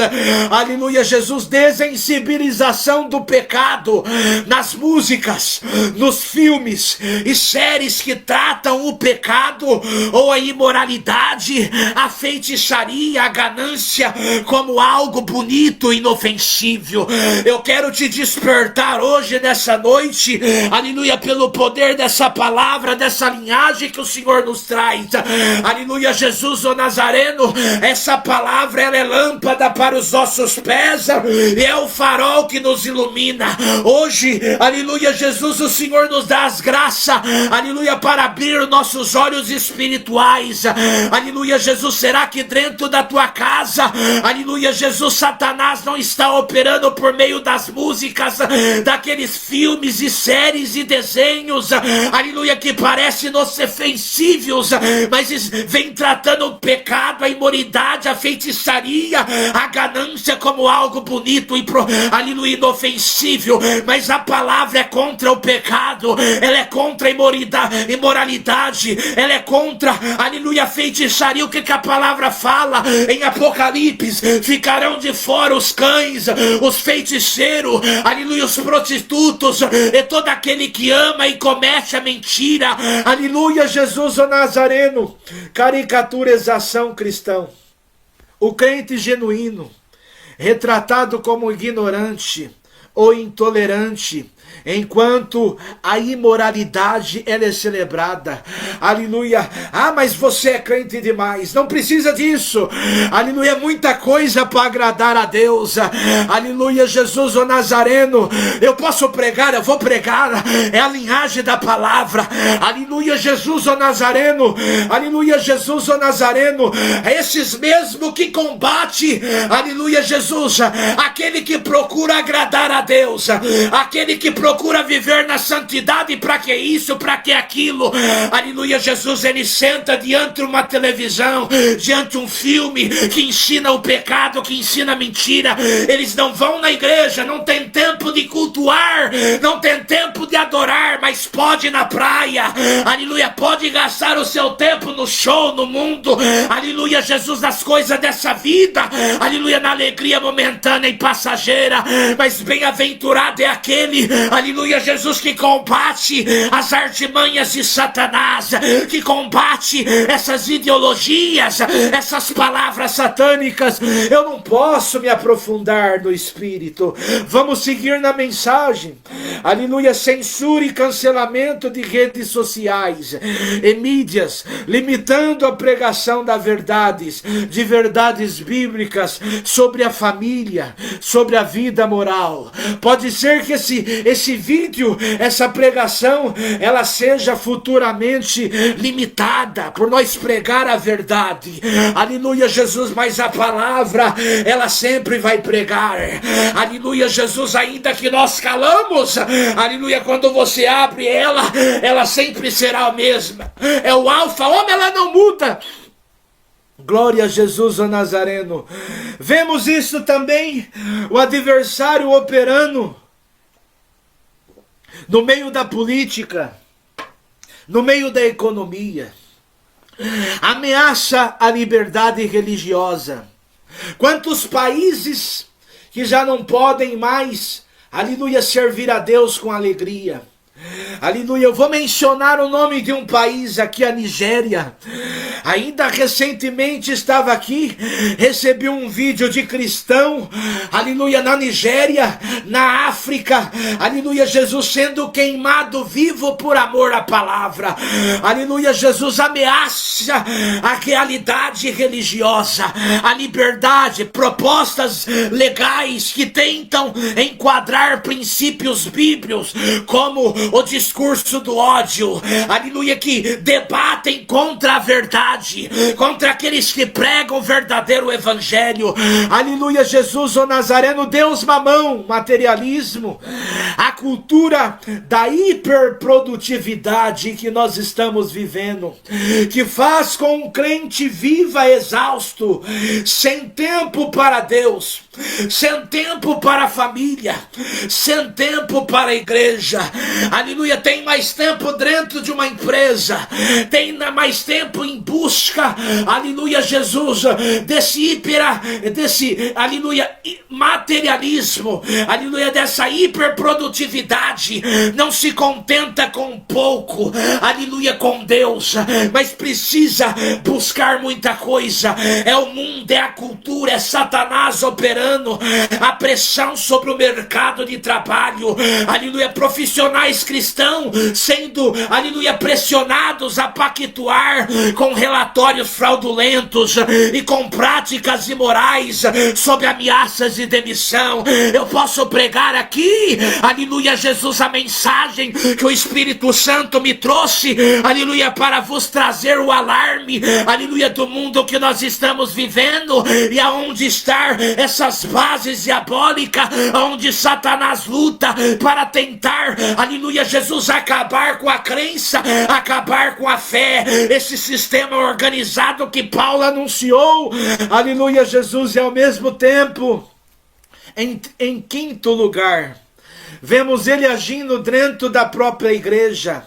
aleluia, Jesus, desensibilização do pecado, nas músicas, nos filmes e séries que tratam o pecado ou a imoralidade, a feitiçaria, a ganância como algo bonito e inofensível. Eu quero te despertar hoje, nessa noite, aleluia, pelo poder dessa palavra, dessa linhagem que o Senhor nos traz. Aleluia, Jesus, o Nazareno, essa palavra ela é lâmpada para os nossos pés e é o farol que nos ilumina. Hoje, aleluia, Jesus, o Senhor nos dá as graças, aleluia, para abrir nossos olhos espirituais. Aleluia, Jesus, será que dentro da tua casa, aleluia, Jesus, Satanás não está operando por meio das músicas, daqueles filmes e séries e desenhos, aleluia, que parecem inofensivos, mas vem tratando o pecado, a imoralidade, a feitiçaria, a ganância como algo bonito e aleluia, inofensível. Mas a palavra é contra o pecado, ela é contra a imoralidade, ela é contra, aleluia, a feitiçaria. O que a palavra fala em Apocalipse? Ficarão de fora os cães, os feiticeiros, aleluia, os prostitutos e todo aquele que ama e comete a mentira. Aleluia, Jesus, o Nazareno. Caricaturização cristã. O crente genuíno, retratado como ignorante, ou intolerante, enquanto a imoralidade ela é celebrada. Aleluia. Ah, mas você é crente demais. Não precisa disso. Aleluia. É muita coisa para agradar a Deus. Aleluia. Jesus o Nazareno. Eu posso pregar, eu vou pregar. É a linhagem da palavra. Aleluia. Jesus o Nazareno. Aleluia. Jesus o Nazareno. É esses mesmo que combate. Aleluia. Jesus. Aquele que procura agradar a Deus. Aquele que procura viver na santidade. Para que isso, para que aquilo. Aleluia. Jesus, ele senta diante de uma televisão, diante de um filme que ensina o pecado, que ensina a mentira. Eles não vão na igreja, não tem tempo de cultuar, não tem tempo de adorar, mas pode ir na praia. Aleluia. Pode gastar o seu tempo no show, no mundo. Aleluia. Jesus, nas coisas dessa vida. Aleluia. Na alegria momentânea e passageira. Mas bem-aventurado é aquele, aleluia, Jesus, que combate as artimanhas de Satanás, que combate essas ideologias, essas palavras satânicas. Eu não posso me aprofundar no Espírito. Vamos seguir na mensagem. Aleluia. Censura e cancelamento de redes sociais e mídias, limitando a pregação de verdades bíblicas sobre a família, sobre a vida moral. Pode ser que esse vídeo, essa pregação, ela seja futuramente limitada por nós pregar a verdade. Aleluia, Jesus, mas a palavra, ela sempre vai pregar. Aleluia, Jesus, ainda que nós calamos, aleluia, quando você abre ela sempre será a mesma. É o alfa, homem, ela não muda. Glória a Jesus o Nazareno. Vemos isso também, o adversário operando no meio da política, no meio da economia. Ameaça a liberdade religiosa. Quantos países que já não podem mais, aleluia, servir a Deus com alegria. Aleluia. Eu vou mencionar o nome de um país aqui, a Nigéria. Ainda recentemente estava aqui, recebi um vídeo de cristão, aleluia, na Nigéria, na África, aleluia, Jesus sendo queimado vivo por amor à palavra. Aleluia, Jesus ameaça a realidade religiosa, a liberdade, propostas legais que tentam enquadrar princípios bíblicos, como o discurso do ódio, aleluia, que debatem contra a verdade, contra aqueles que pregam o verdadeiro evangelho. Aleluia, Jesus o Nazareno. Deus mamão, materialismo, a cultura da hiperprodutividade que nós estamos vivendo, que faz com um crente viva exausto, sem tempo para Deus, sem tempo para a família, sem tempo para a igreja. Aleluia, tem mais tempo dentro de uma empresa, tem mais tempo em busca, aleluia, Jesus, desse aleluia, materialismo, aleluia, dessa hiperprodutividade. Não se contenta com pouco, aleluia, com Deus, mas precisa buscar muita coisa. É o mundo, é a cultura, é Satanás operando, a pressão sobre o mercado de trabalho, aleluia, profissionais cristãos sendo, aleluia, pressionados a pactuar com relatórios fraudulentos e com práticas imorais sob ameaças de demissão. Eu posso pregar aqui, aleluia, Jesus, a mensagem que o Espírito Santo me trouxe, aleluia, para vos trazer o alarme, aleluia, do mundo que nós estamos vivendo e aonde estão essas bases diabólicas, onde Satanás luta para tentar, aleluia, Jesus, acabar com a crença, acabar com a fé, esse sistema organizado que Paulo anunciou, aleluia, Jesus. E ao mesmo tempo, em quinto lugar, vemos ele agindo dentro da própria igreja.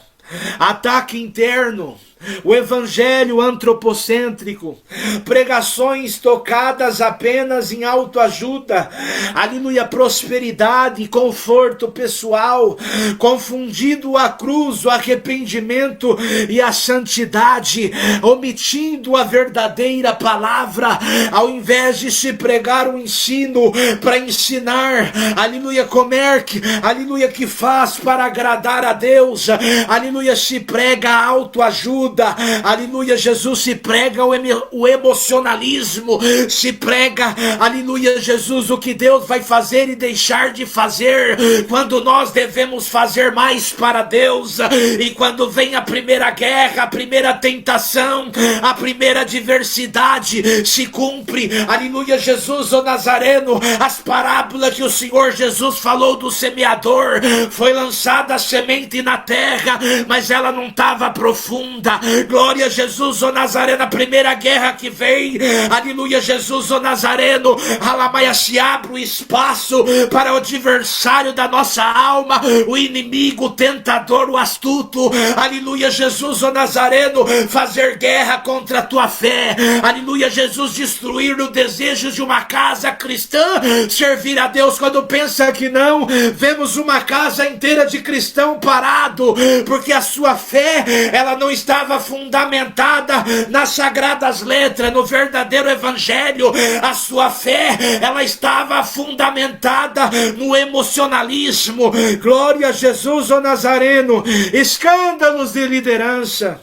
Ataque interno, o evangelho antropocêntrico, pregações tocadas apenas em autoajuda, aleluia, prosperidade, conforto pessoal, confundindo a cruz, o arrependimento e a santidade, omitindo a verdadeira palavra, ao invés de se pregar um ensino para ensinar, aleluia, como é que, aleluia, que faz para agradar a Deus, aleluia, se prega a autoajuda, aleluia, Jesus, se prega o emocionalismo, se prega, aleluia, Jesus, o que Deus vai fazer e deixar de fazer, quando nós devemos fazer mais para Deus. E quando vem a primeira guerra, a primeira tentação, a primeira adversidade, se cumpre, aleluia, Jesus, o Nazareno, as parábolas que o Senhor Jesus falou do semeador. Foi lançada a semente na terra, mas ela não estava profunda. Glória a Jesus, o Nazareno, a primeira guerra que vem, aleluia, Jesus, o Nazareno, alamaia, se abre o espaço para o adversário da nossa alma, o inimigo, o tentador, o astuto, aleluia, Jesus, o Nazareno, fazer guerra contra a tua fé, aleluia, Jesus, destruir o desejo de uma casa cristã, servir a Deus. Quando pensa que não, vemos uma casa inteira de cristão parado, porque a sua fé, ela não estava fundamentada nas sagradas letras, no verdadeiro evangelho. A sua fé, ela estava fundamentada no emocionalismo. Glória a Jesus, o Nazareno. Escândalos de liderança,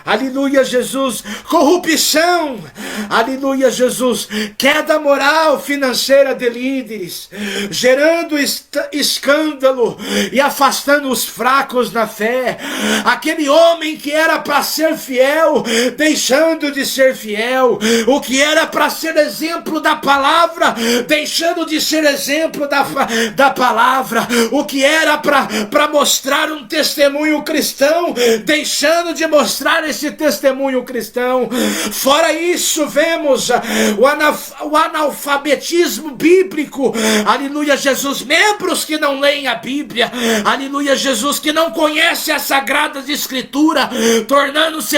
aleluia, Jesus, corrupção, aleluia, Jesus, queda moral financeira de líderes, gerando escândalo e afastando os fracos na fé. Aquele homem que era para ser fiel, deixando de ser fiel. O que era para ser exemplo da palavra, deixando de ser exemplo da palavra. O que era para mostrar um testemunho cristão, deixando de mostrar esse testemunho cristão. Fora isso, vemos o analfabetismo bíblico, aleluia, Jesus, membros que não leem a Bíblia, aleluia, Jesus, que não conhecem as sagradas escrituras, tornando-se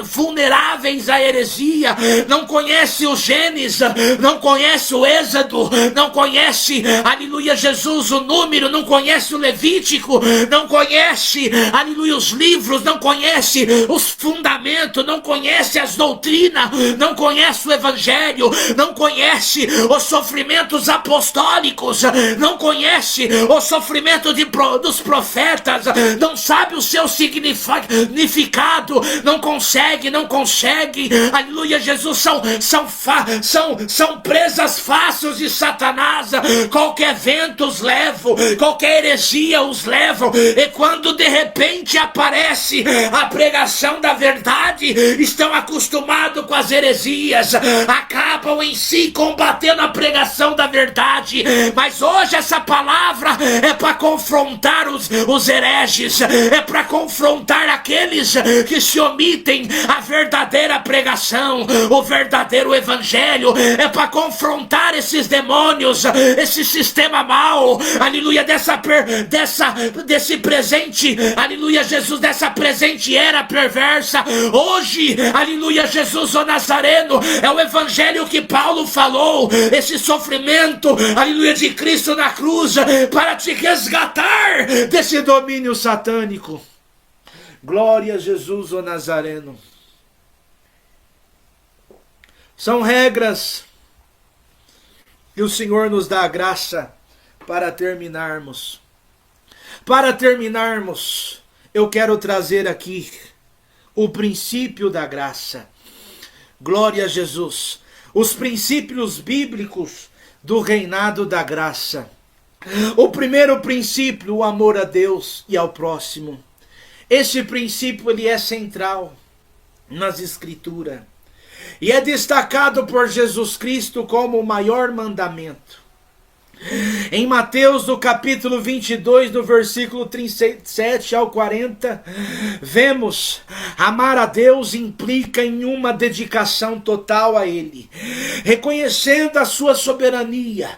vulneráveis à heresia, não conhece o Gênesis, não conhece o Êxodo, não conhece, aleluia, Jesus, o Número, não conhece o Levítico, não conhece, aleluia, os livros, não conhece os fundamentos, não conhece as doutrinas, não conhece o evangelho, não conhece os sofrimentos apostólicos, não conhece o sofrimento dos profetas, não sabe o seu significado, não consegue, aleluia, Jesus, são presas fáceis de Satanás. Qualquer vento os leva, qualquer heresia os leva, e quando de repente aparece a pregação da verdade, estão acostumados com as heresias, acabam em si combatendo a pregação da verdade. Mas hoje essa palavra é para confrontar os hereges, é para confrontar aqueles que se omitem a verdadeira pregação, o verdadeiro evangelho, é para confrontar esses demônios, esse sistema mau, aleluia, desse presente, aleluia, Jesus, dessa presente era perversa. Hoje, aleluia, Jesus, o Nazareno, é o evangelho que Paulo falou, esse sofrimento, aleluia, de Cristo na cruz, para te resgatar desse domínio satânico. Glória a Jesus, o Nazareno. São regras que o Senhor nos dá a graça para terminarmos. Para terminarmos, eu quero trazer aqui o princípio da graça. Glória a Jesus. Os princípios bíblicos do reinado da graça. O primeiro princípio, o amor a Deus e ao próximo. Esse princípio, ele é central nas Escrituras e é destacado por Jesus Cristo como o maior mandamento. Em Mateus, no capítulo 22, no versículo 37 ao 40, vemos: amar a Deus implica em uma dedicação total a Ele, reconhecendo a sua soberania,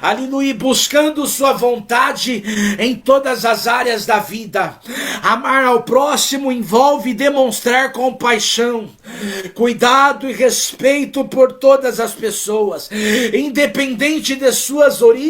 aleluia, buscando sua vontade em todas as áreas da vida. Amar ao próximo envolve demonstrar compaixão, cuidado e respeito por todas as pessoas, independente de suas origens,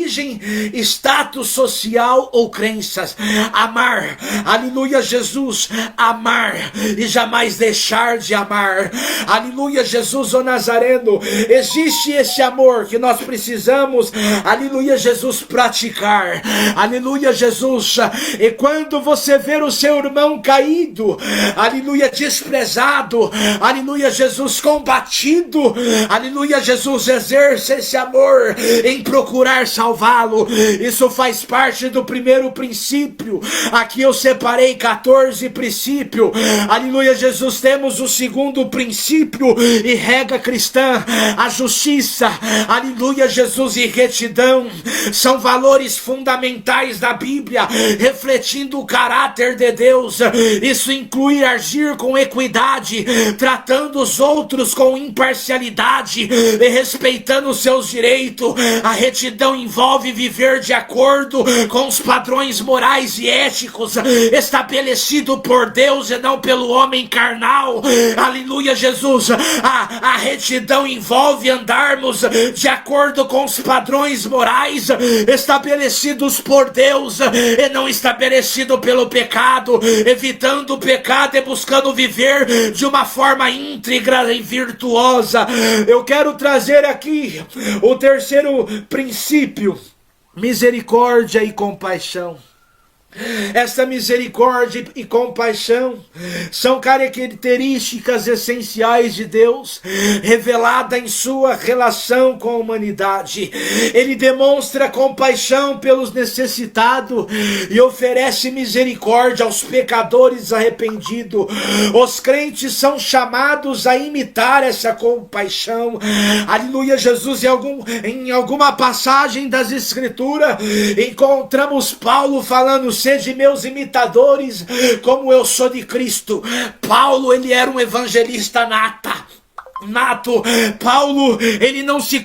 status social ou crenças. Amar, aleluia, Jesus, amar e jamais deixar de amar. Aleluia, Jesus, o Nazareno. Existe esse amor que nós precisamos, aleluia, Jesus, praticar. Aleluia, Jesus. E quando você ver o seu irmão caído, aleluia, desprezado, aleluia, Jesus, combatido, aleluia, Jesus, exerça esse amor em procurar salvá-lo. Isso faz parte do primeiro princípio. Aqui eu separei 14 princípios. Aleluia, Jesus. Temos o segundo princípio e regra cristã: a justiça, aleluia, Jesus, e retidão. São valores fundamentais da Bíblia, refletindo o caráter de Deus. Isso inclui agir com equidade, tratando os outros com imparcialidade e respeitando os seus direitos. A retidão envolve viver de acordo com os padrões morais e éticos estabelecidos por Deus e não pelo homem carnal. Aleluia, Jesus. A retidão envolve andarmos de acordo com os padrões morais estabelecidos por Deus e não estabelecido pelo pecado, evitando o pecado e buscando viver de uma forma íntegra e virtuosa. Eu quero trazer aqui o terceiro princípio: misericórdia e compaixão. Essa misericórdia e compaixão são características essenciais de Deus, revelada em sua relação com a humanidade. Ele demonstra compaixão pelos necessitados e oferece misericórdia aos pecadores arrependidos. Os crentes são chamados a imitar essa compaixão. Aleluia, Jesus. Em alguma passagem das Escrituras encontramos Paulo falando: sede meus imitadores, como eu sou de Cristo. Paulo, ele era um evangelista nato. Paulo, ele não se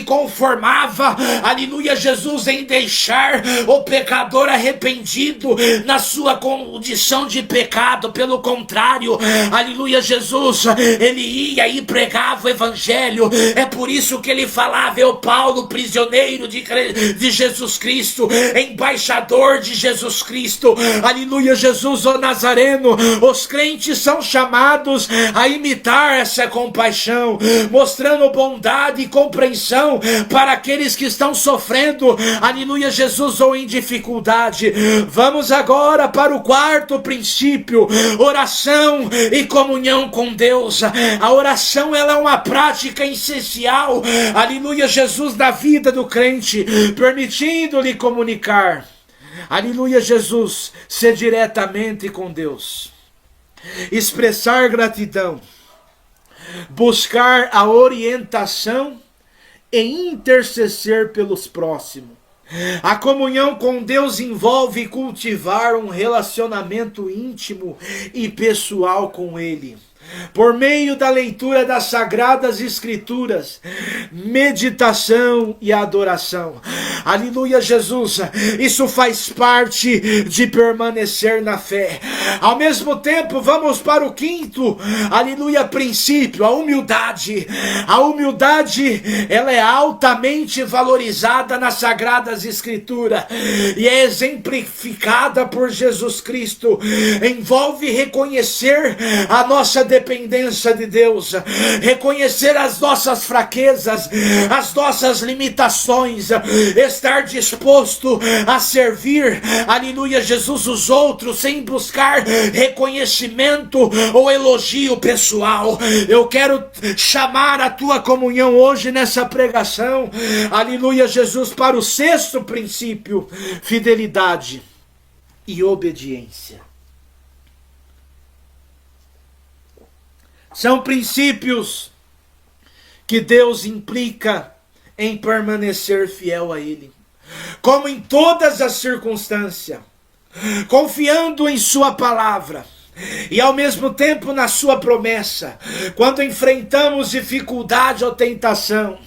conformava, aleluia, Jesus, em deixar o pecador arrependido na sua condição de pecado. Pelo contrário, aleluia, Jesus, ele ia e pregava o evangelho. É por isso que ele falava: eu, Paulo, prisioneiro de Jesus Cristo, embaixador de Jesus Cristo. Aleluia, Jesus, o Nazareno. Os crentes são chamados a imitar essa compaixão, mostrando bondade e compreensão para aqueles que estão sofrendo, aleluia, Jesus, ou em dificuldade. Vamos agora para o quarto princípio: oração e comunhão com Deus. A oração, ela é uma prática essencial, aleluia, Jesus, da vida do crente, permitindo-lhe comunicar, aleluia, Jesus, ser diretamente com Deus, expressar gratidão, buscar a orientação e interceder pelos próximos. A comunhão com Deus envolve cultivar um relacionamento íntimo e pessoal com Ele, por meio da leitura das Sagradas Escrituras, meditação e adoração. Aleluia, Jesus. Isso faz parte de permanecer na fé. Ao mesmo tempo, vamos para o quinto, aleluia, princípio: a humildade. A humildade, ela é altamente valorizada nas Sagradas Escrituras e é exemplificada por Jesus Cristo. Envolve reconhecer a nossa dependência de Deus, reconhecer as nossas fraquezas, as nossas limitações, estar disposto a servir, aleluia, Jesus, os outros sem buscar reconhecimento ou elogio pessoal. Eu quero chamar a tua comunhão hoje nessa pregação, aleluia, Jesus, para o sexto princípio: fidelidade e obediência. São princípios que Deus implica em permanecer fiel a Ele, como em todas as circunstâncias, confiando em Sua palavra e ao mesmo tempo na Sua promessa. Quando enfrentamos dificuldade ou tentação,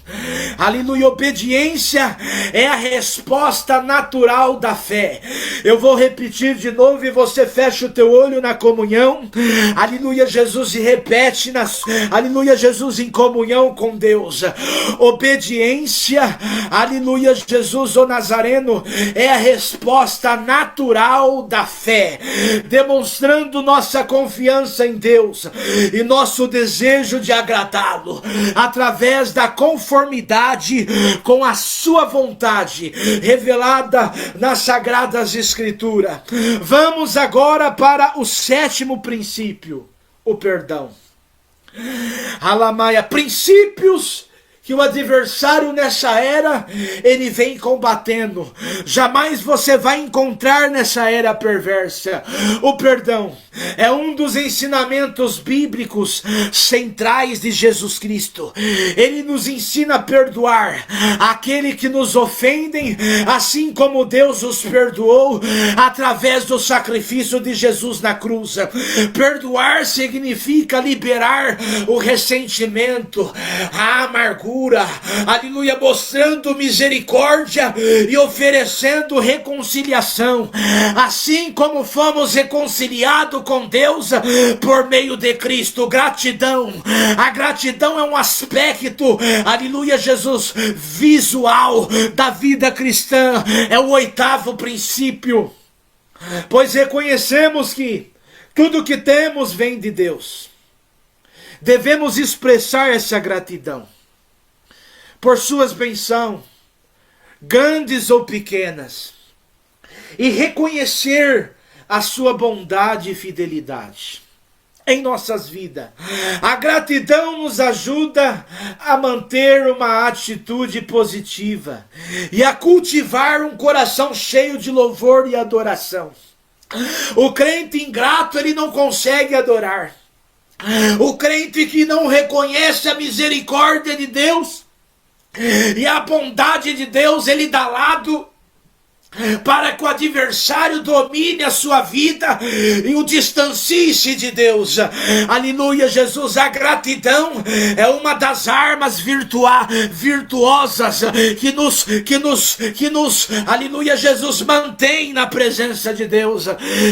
aleluia, obediência é a resposta natural da fé. Eu vou repetir de novo e você fecha o teu olho na comunhão, aleluia, Jesus, e repete, aleluia, Jesus, em comunhão com Deus. Obediência, aleluia, Jesus, o Nazareno, é a resposta natural da fé, demonstrando nossa confiança em Deus e nosso desejo de agradá-lo através da conformidade com a sua vontade revelada nas Sagradas Escrituras. Vamos agora para o 7º princípio, o perdão. Alamaia, princípios que o adversário nessa era, ele vem combatendo. Jamais você vai encontrar nessa era perversa. O perdão é um dos ensinamentos bíblicos centrais de Jesus Cristo. Ele nos ensina a perdoar aquele que nos ofendem, assim como Deus os perdoou através do sacrifício de Jesus na cruz. Perdoar significa liberar o ressentimento, a amargura, aleluia, mostrando misericórdia e oferecendo reconciliação, assim como fomos reconciliados com Deus por meio de Cristo. Gratidão, a gratidão é um aspecto, aleluia, Jesus, visual da vida cristã, é o 8º princípio, pois reconhecemos que tudo que temos vem de Deus. Devemos expressar essa gratidão por suas bênçãos, grandes ou pequenas, e reconhecer a sua bondade e fidelidade em nossas vidas. A gratidão nos ajuda a manter uma atitude positiva e a cultivar um coração cheio de louvor e adoração. O crente ingrato, ele não consegue adorar. O crente que não reconhece a misericórdia de Deus e a bondade de Deus, ele dá lado para que o adversário domine a sua vida e o distancie-se de Deus. Aleluia, Jesus. A gratidão é uma das armas virtuosas que nos, aleluia, Jesus, mantém na presença de Deus.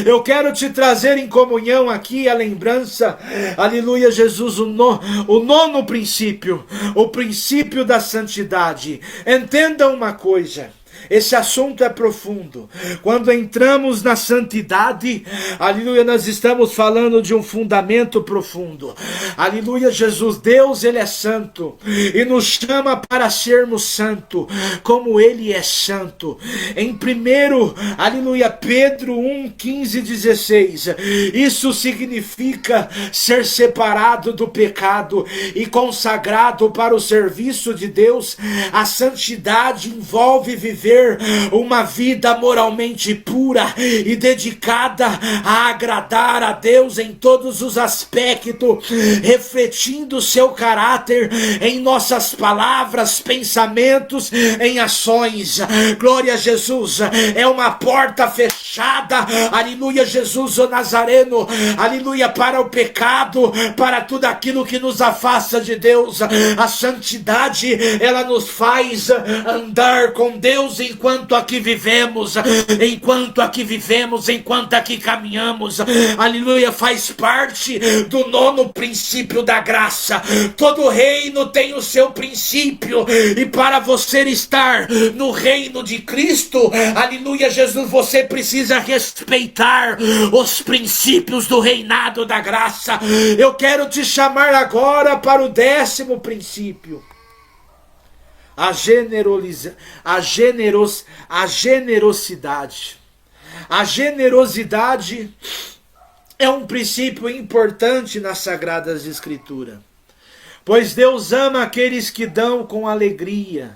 Eu quero te trazer em comunhão aqui a lembrança, aleluia, Jesus, o 9º princípio, o princípio da santidade. Entenda uma coisa. Esse assunto é profundo. Quando entramos na santidade, aleluia, nós estamos falando de um fundamento profundo. Aleluia, Jesus, Deus, ele é santo e nos chama para sermos santo, como ele é santo. Em 1º, aleluia, Pedro 1, 15 e 16, isso significa ser separado do pecado e consagrado para o serviço de Deus. A santidade envolve viver uma vida moralmente pura e dedicada a agradar a Deus em todos os aspectos, refletindo seu caráter em nossas palavras, pensamentos, em ações. Glória a Jesus. É uma porta fechada, aleluia, Jesus, o Nazareno, aleluia, para o pecado, para tudo aquilo que nos afasta de Deus. A santidade, ela nos faz andar com Deus enquanto aqui vivemos, enquanto aqui caminhamos. Aleluia, faz parte do 9º princípio da graça. Todo reino tem o seu princípio, e para você estar no reino de Cristo, aleluia, Jesus, você precisa respeitar os princípios do reinado da graça. Eu quero te chamar agora para o 10º princípio. A generosidade. A generosidade é um princípio importante nas Sagradas Escrituras, pois Deus ama aqueles que dão com alegria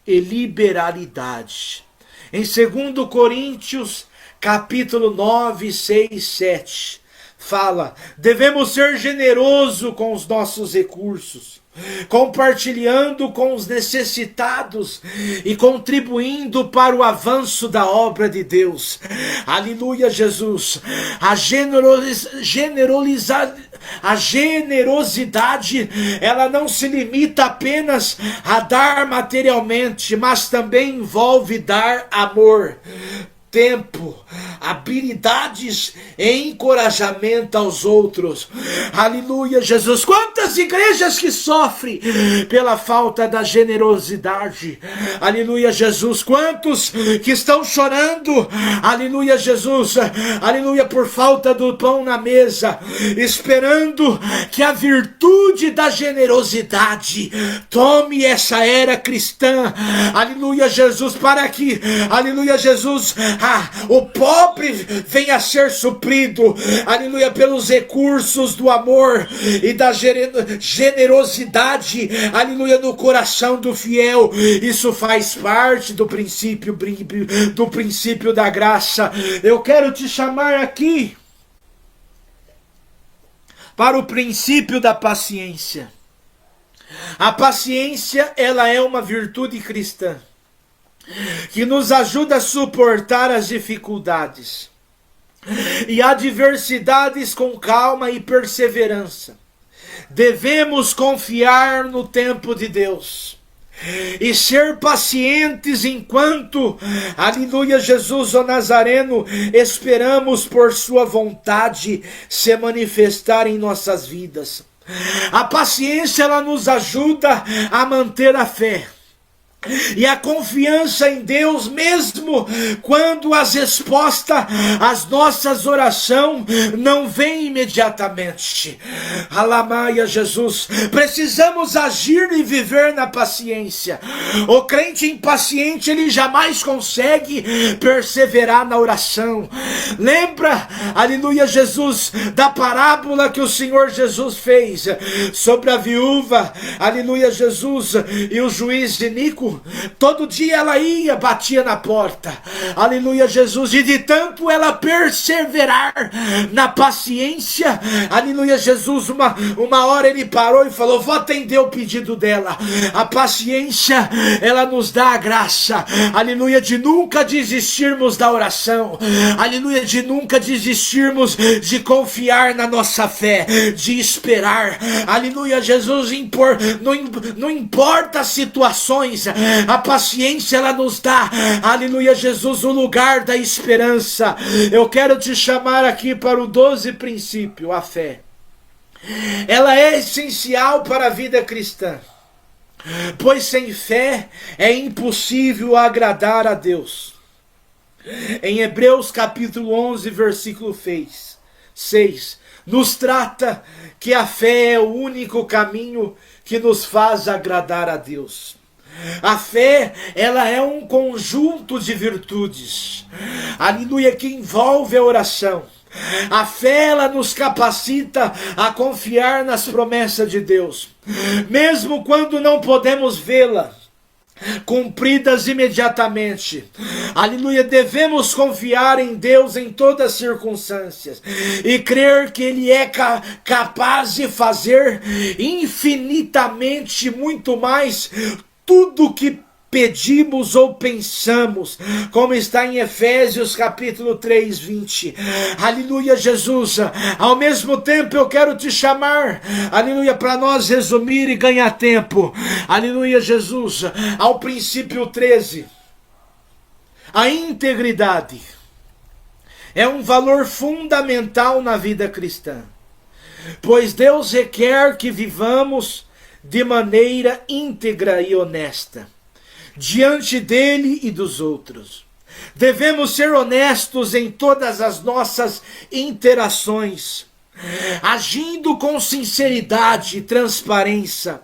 e liberalidade. Em 2 Coríntios, capítulo 9, 6, 7, fala: devemos ser generosos com os nossos recursos, compartilhando com os necessitados e contribuindo para o avanço da obra de Deus. Aleluia, Jesus. A generosidade, ela não se limita apenas a dar materialmente, mas também envolve dar amor, tempo, habilidades e encorajamento aos outros. Aleluia, Jesus. Quantas igrejas que sofrem pela falta da generosidade. Aleluia, Jesus. Quantos que estão chorando. Aleluia, Jesus. Aleluia, por falta do pão na mesa, esperando que a virtude da generosidade tome essa era cristã. Aleluia, Jesus, para que, aleluia, Jesus, o pobre venha a ser suprido, aleluia, pelos recursos do amor e da generosidade, aleluia, no coração do fiel. Isso faz parte do princípio da graça. Eu quero te chamar aqui para o princípio da paciência. A paciência, ela é uma virtude cristã que nos ajuda a suportar as dificuldades e adversidades com calma e perseverança. Devemos confiar no tempo de Deus e ser pacientes enquanto, aleluia, Jesus o Nazareno, esperamos por sua vontade se manifestar em nossas vidas. A paciência, ela nos ajuda a manter a fé e a confiança em Deus, mesmo quando as respostas às nossas orações não vêm imediatamente. Alamaia, Jesus. Precisamos agir e viver na paciência. O crente impaciente, ele jamais consegue perseverar na oração. Lembra, aleluia, Jesus, da parábola que o Senhor Jesus fez sobre a viúva, aleluia, Jesus, e o juiz Inico. Todo dia ela ia, batia na porta, aleluia, Jesus, e de tanto ela perseverar na paciência, aleluia, Jesus, uma hora ele parou e falou: vou atender o pedido dela. A paciência, ela nos dá a graça, aleluia, de nunca desistirmos da oração, aleluia, de nunca desistirmos de confiar na nossa fé, de esperar, aleluia, Jesus, não importa as situações. A paciência, ela nos dá, aleluia, Jesus, o lugar da esperança. Eu quero te chamar aqui para o 12 princípio, a fé. Ela é essencial para a vida cristã, pois sem fé é impossível agradar a Deus. Em Hebreus capítulo 11, versículo 6, nos trata que a fé é o único caminho que nos faz agradar a Deus. A fé, ela é um conjunto de virtudes, aleluia, que envolve a oração. A fé, ela nos capacita a confiar nas promessas de Deus, mesmo quando não podemos vê-la cumpridas imediatamente. Aleluia, devemos confiar em Deus em todas as circunstâncias e crer que Ele é capaz de fazer infinitamente muito mais tudo que pedimos ou pensamos, como está em Efésios capítulo 3, 20. Aleluia, Jesus. Ao mesmo tempo eu quero te chamar, aleluia, para nós resumir e ganhar tempo, aleluia, Jesus, ao princípio 13. A integridade é um valor fundamental na vida cristã, pois Deus requer que vivamos de maneira íntegra e honesta diante dele e dos outros. Devemos ser honestos em todas as nossas interações, agindo com sinceridade e transparência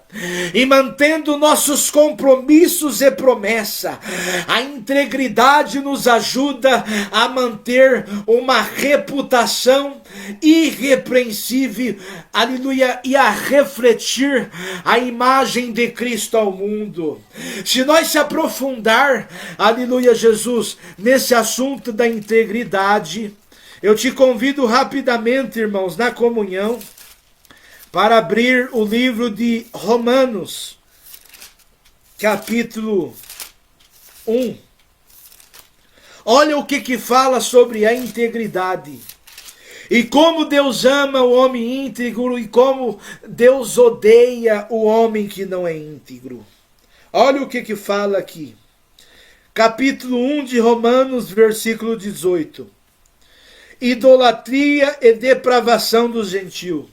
e mantendo nossos compromissos e promessa. A integridade nos ajuda a manter uma reputação irrepreensível, aleluia, e a refletir a imagem de Cristo ao mundo. Se nós se aprofundar, aleluia, Jesus, nesse assunto da integridade, eu te convido rapidamente, irmãos, na comunhão, para abrir o livro de Romanos, capítulo 1. Olha o que fala sobre a integridade. E como Deus ama o homem íntegro e como Deus odeia o homem que não é íntegro. Olha o que fala aqui. Capítulo 1 de Romanos, versículo 18. Idolatria e depravação do gentio.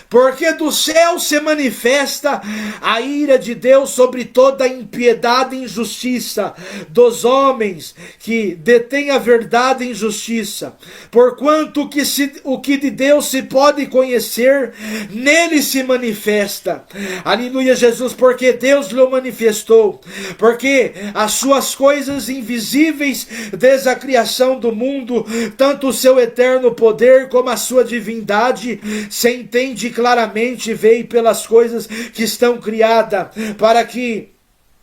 Porque do céu se manifesta a ira de Deus sobre toda a impiedade e injustiça dos homens que detêm a verdade e injustiça. Porquanto o que de Deus se pode conhecer, nele se manifesta. Aleluia, Jesus, porque Deus lhe manifestou. Porque as suas coisas invisíveis desde a criação do mundo, tanto o seu eterno poder como a sua divindade, se entende claramente, veio pelas coisas que estão criadas, para que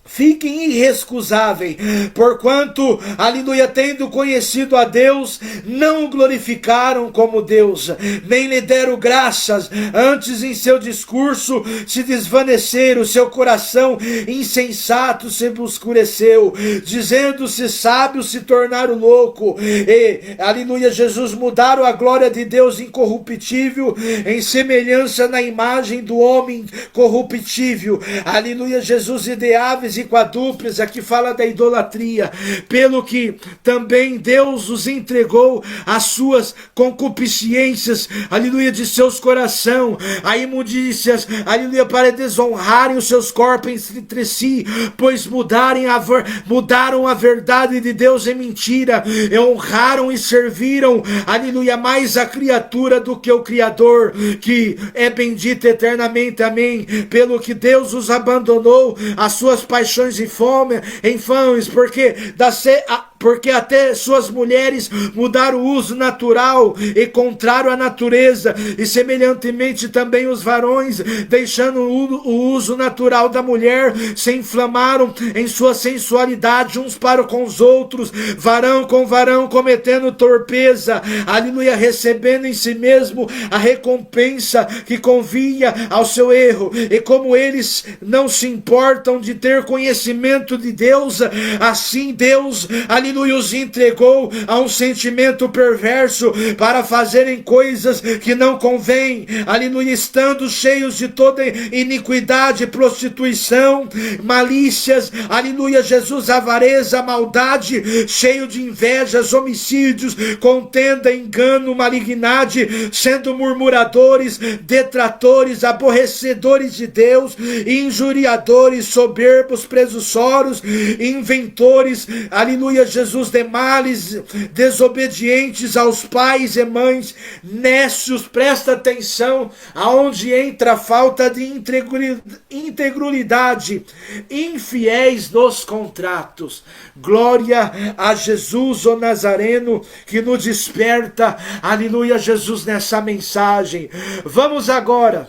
fiquem irrecusáveis, porquanto, aleluia, tendo conhecido a Deus, não o glorificaram como Deus, nem lhe deram graças, antes em seu discurso se desvaneceram, seu coração insensato se obscureceu, dizendo-se sábios se tornaram louco, e, aleluia, Jesus, mudaram a glória de Deus incorruptível em semelhança na imagem do homem corruptível, aleluia, Jesus, ideáveis e quadrúpedes. Aqui fala da idolatria, pelo que também Deus os entregou às suas concupiscências, aleluia, de seus coração, a imundícias, aleluia, para desonrarem os seus corpos entre si, pois mudaram a verdade de Deus em mentira, e honraram e serviram, aleluia, mais a criatura do que o Criador, que é bendito eternamente, amém, pelo que Deus os abandonou as suas paixões infames, porque até suas mulheres mudaram o uso natural e contrário à natureza, e semelhantemente também os varões, deixando o uso natural da mulher, se inflamaram em sua sensualidade uns para com os outros, varão com varão, cometendo torpeza, aleluia, recebendo em si mesmo a recompensa que convinha ao seu erro. E como eles não se importam de ter conhecimento de Deus, assim Deus, aleluia, os entregou a um sentimento perverso para fazerem coisas que não convém, aleluia, estando cheios de toda iniquidade, prostituição, malícias, aleluia, Jesus, avareza, maldade, cheio de invejas, homicídios, contenda, engano, malignidade, sendo murmuradores, detratores, aborrecedores de Deus, injuriadores, soberbos, presunçosos, inventores, aleluia, Jesus, de males, desobedientes aos pais e mães, nécios, presta atenção, aonde entra a falta de integridade, infiéis nos contratos. Glória a Jesus, o Nazareno, que nos desperta, aleluia, Jesus, nessa mensagem. Vamos agora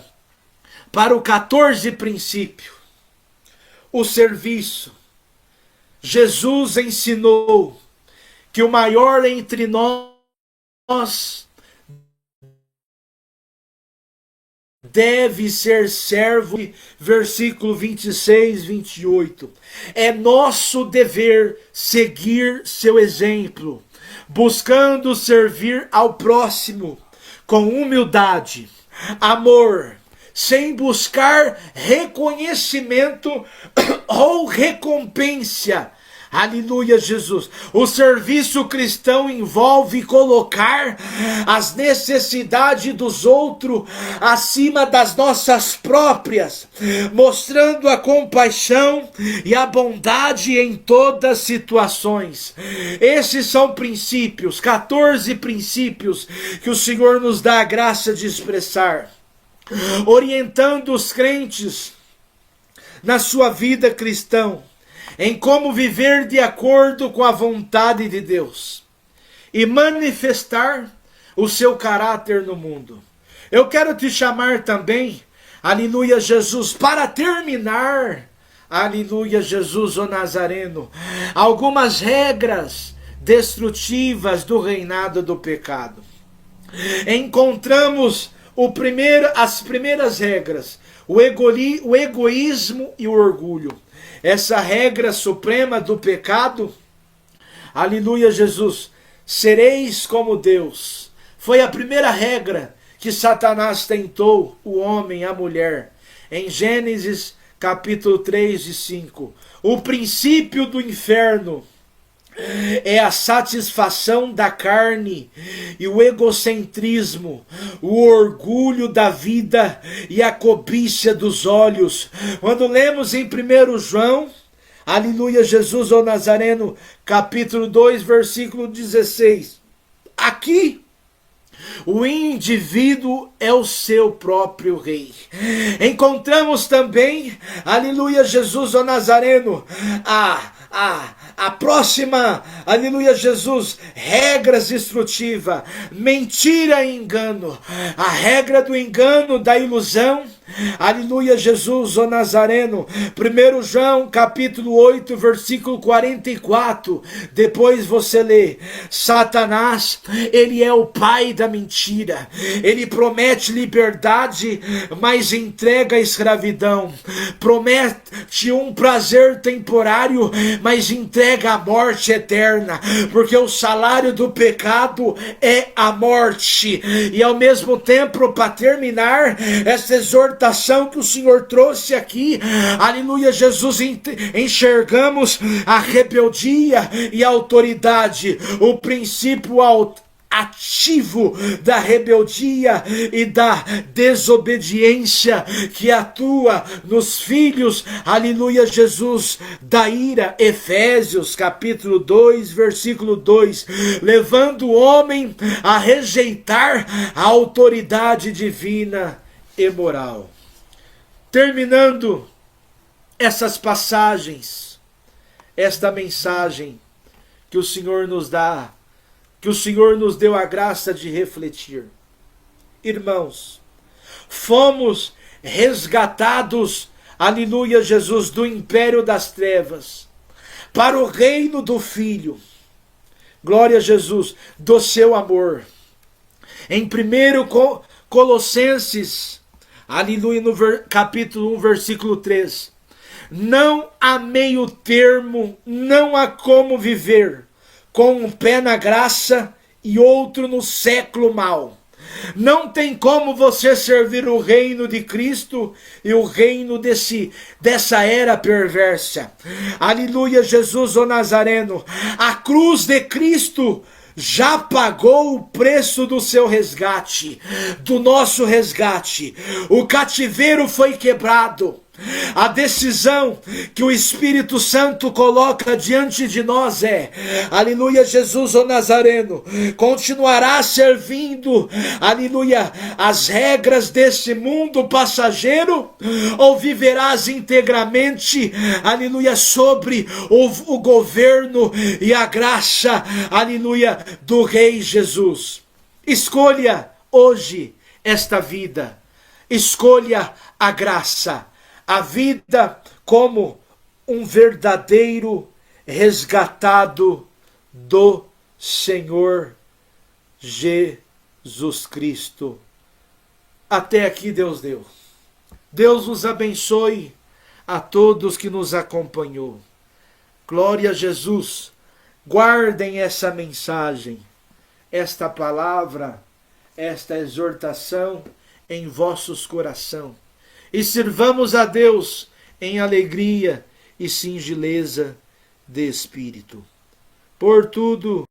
para o 14 princípio, o serviço. Jesus ensinou que o maior entre nós deve ser servo, versículo 26, 28. É nosso dever seguir seu exemplo, buscando servir ao próximo com humildade, amor, sem buscar reconhecimento ou recompensa. Aleluia, Jesus. O serviço cristão envolve colocar as necessidades dos outros acima das nossas próprias, mostrando a compaixão e a bondade em todas as situações. Esses são princípios, 14 princípios que o Senhor nos dá a graça de expressar, orientando os crentes na sua vida cristã, em como viver de acordo com a vontade de Deus e manifestar o seu caráter no mundo. Eu quero te chamar também, aleluia, Jesus, para terminar, aleluia, Jesus, o Nazareno, algumas regras destrutivas do reinado do pecado. Encontramos as primeiras regras, o egoísmo e o orgulho. Essa regra suprema do pecado, aleluia Jesus, sereis como Deus. Foi a primeira regra que Satanás tentou o homem e a mulher. Em Gênesis capítulo 3 e 5. O princípio do inferno é a satisfação da carne e o egocentrismo, o orgulho da vida e a cobiça dos olhos. Quando lemos em 1 João, aleluia Jesus, o Nazareno, capítulo 2, versículo 16. Aqui, o indivíduo é o seu próprio rei. Encontramos também, aleluia Jesus, o Nazareno, a próxima, aleluia Jesus, regras instrutiva, mentira e engano. A regra do engano, da ilusão, aleluia Jesus, o Nazareno. 1 João capítulo 8, versículo 44. Depois você lê: Satanás, ele é o pai da mentira. Ele promete liberdade, mas entrega a escravidão. Promete um prazer temporário, mas entrega a morte eterna, porque o salário do pecado é a morte. E ao mesmo tempo, para terminar essa exortação que o Senhor trouxe aqui, aleluia Jesus, enxergamos a rebeldia e a autoridade, o princípio ativo da rebeldia e da desobediência que atua nos filhos, aleluia Jesus, da ira. Efésios capítulo 2, versículo 2, levando o homem a rejeitar a autoridade divina e moral. Terminando essas passagens, esta mensagem que o Senhor nos dá, que o Senhor nos deu a graça de refletir. Irmãos, fomos resgatados, aleluia Jesus, do império das trevas, para o reino do Filho, glória a Jesus, do seu amor. Em 1 Colossenses, aleluia, no capítulo 1, versículo 3, não há meio termo, não há como viver com um pé na graça e outro no século mau. Não tem como você servir o reino de Cristo e o reino dessa era perversa. Aleluia Jesus, o Nazareno. A cruz de Cristo já pagou o preço do seu resgate, do nosso resgate. O cativeiro foi quebrado. A decisão que o Espírito Santo coloca diante de nós é: aleluia Jesus, o Nazareno, continuará servindo, aleluia, as regras desse mundo passageiro, ou viverás integramente, aleluia, sobre o governo e a graça, aleluia, do Rei Jesus? Escolha hoje esta vida, escolha a graça, a vida como um verdadeiro resgatado do Senhor Jesus Cristo. Até aqui Deus deu. Deus nos abençoe a todos que nos acompanhou. Glória a Jesus. Guardem essa mensagem, esta palavra, esta exortação em vossos corações. E sirvamos a Deus em alegria e singeleza de espírito. Por tudo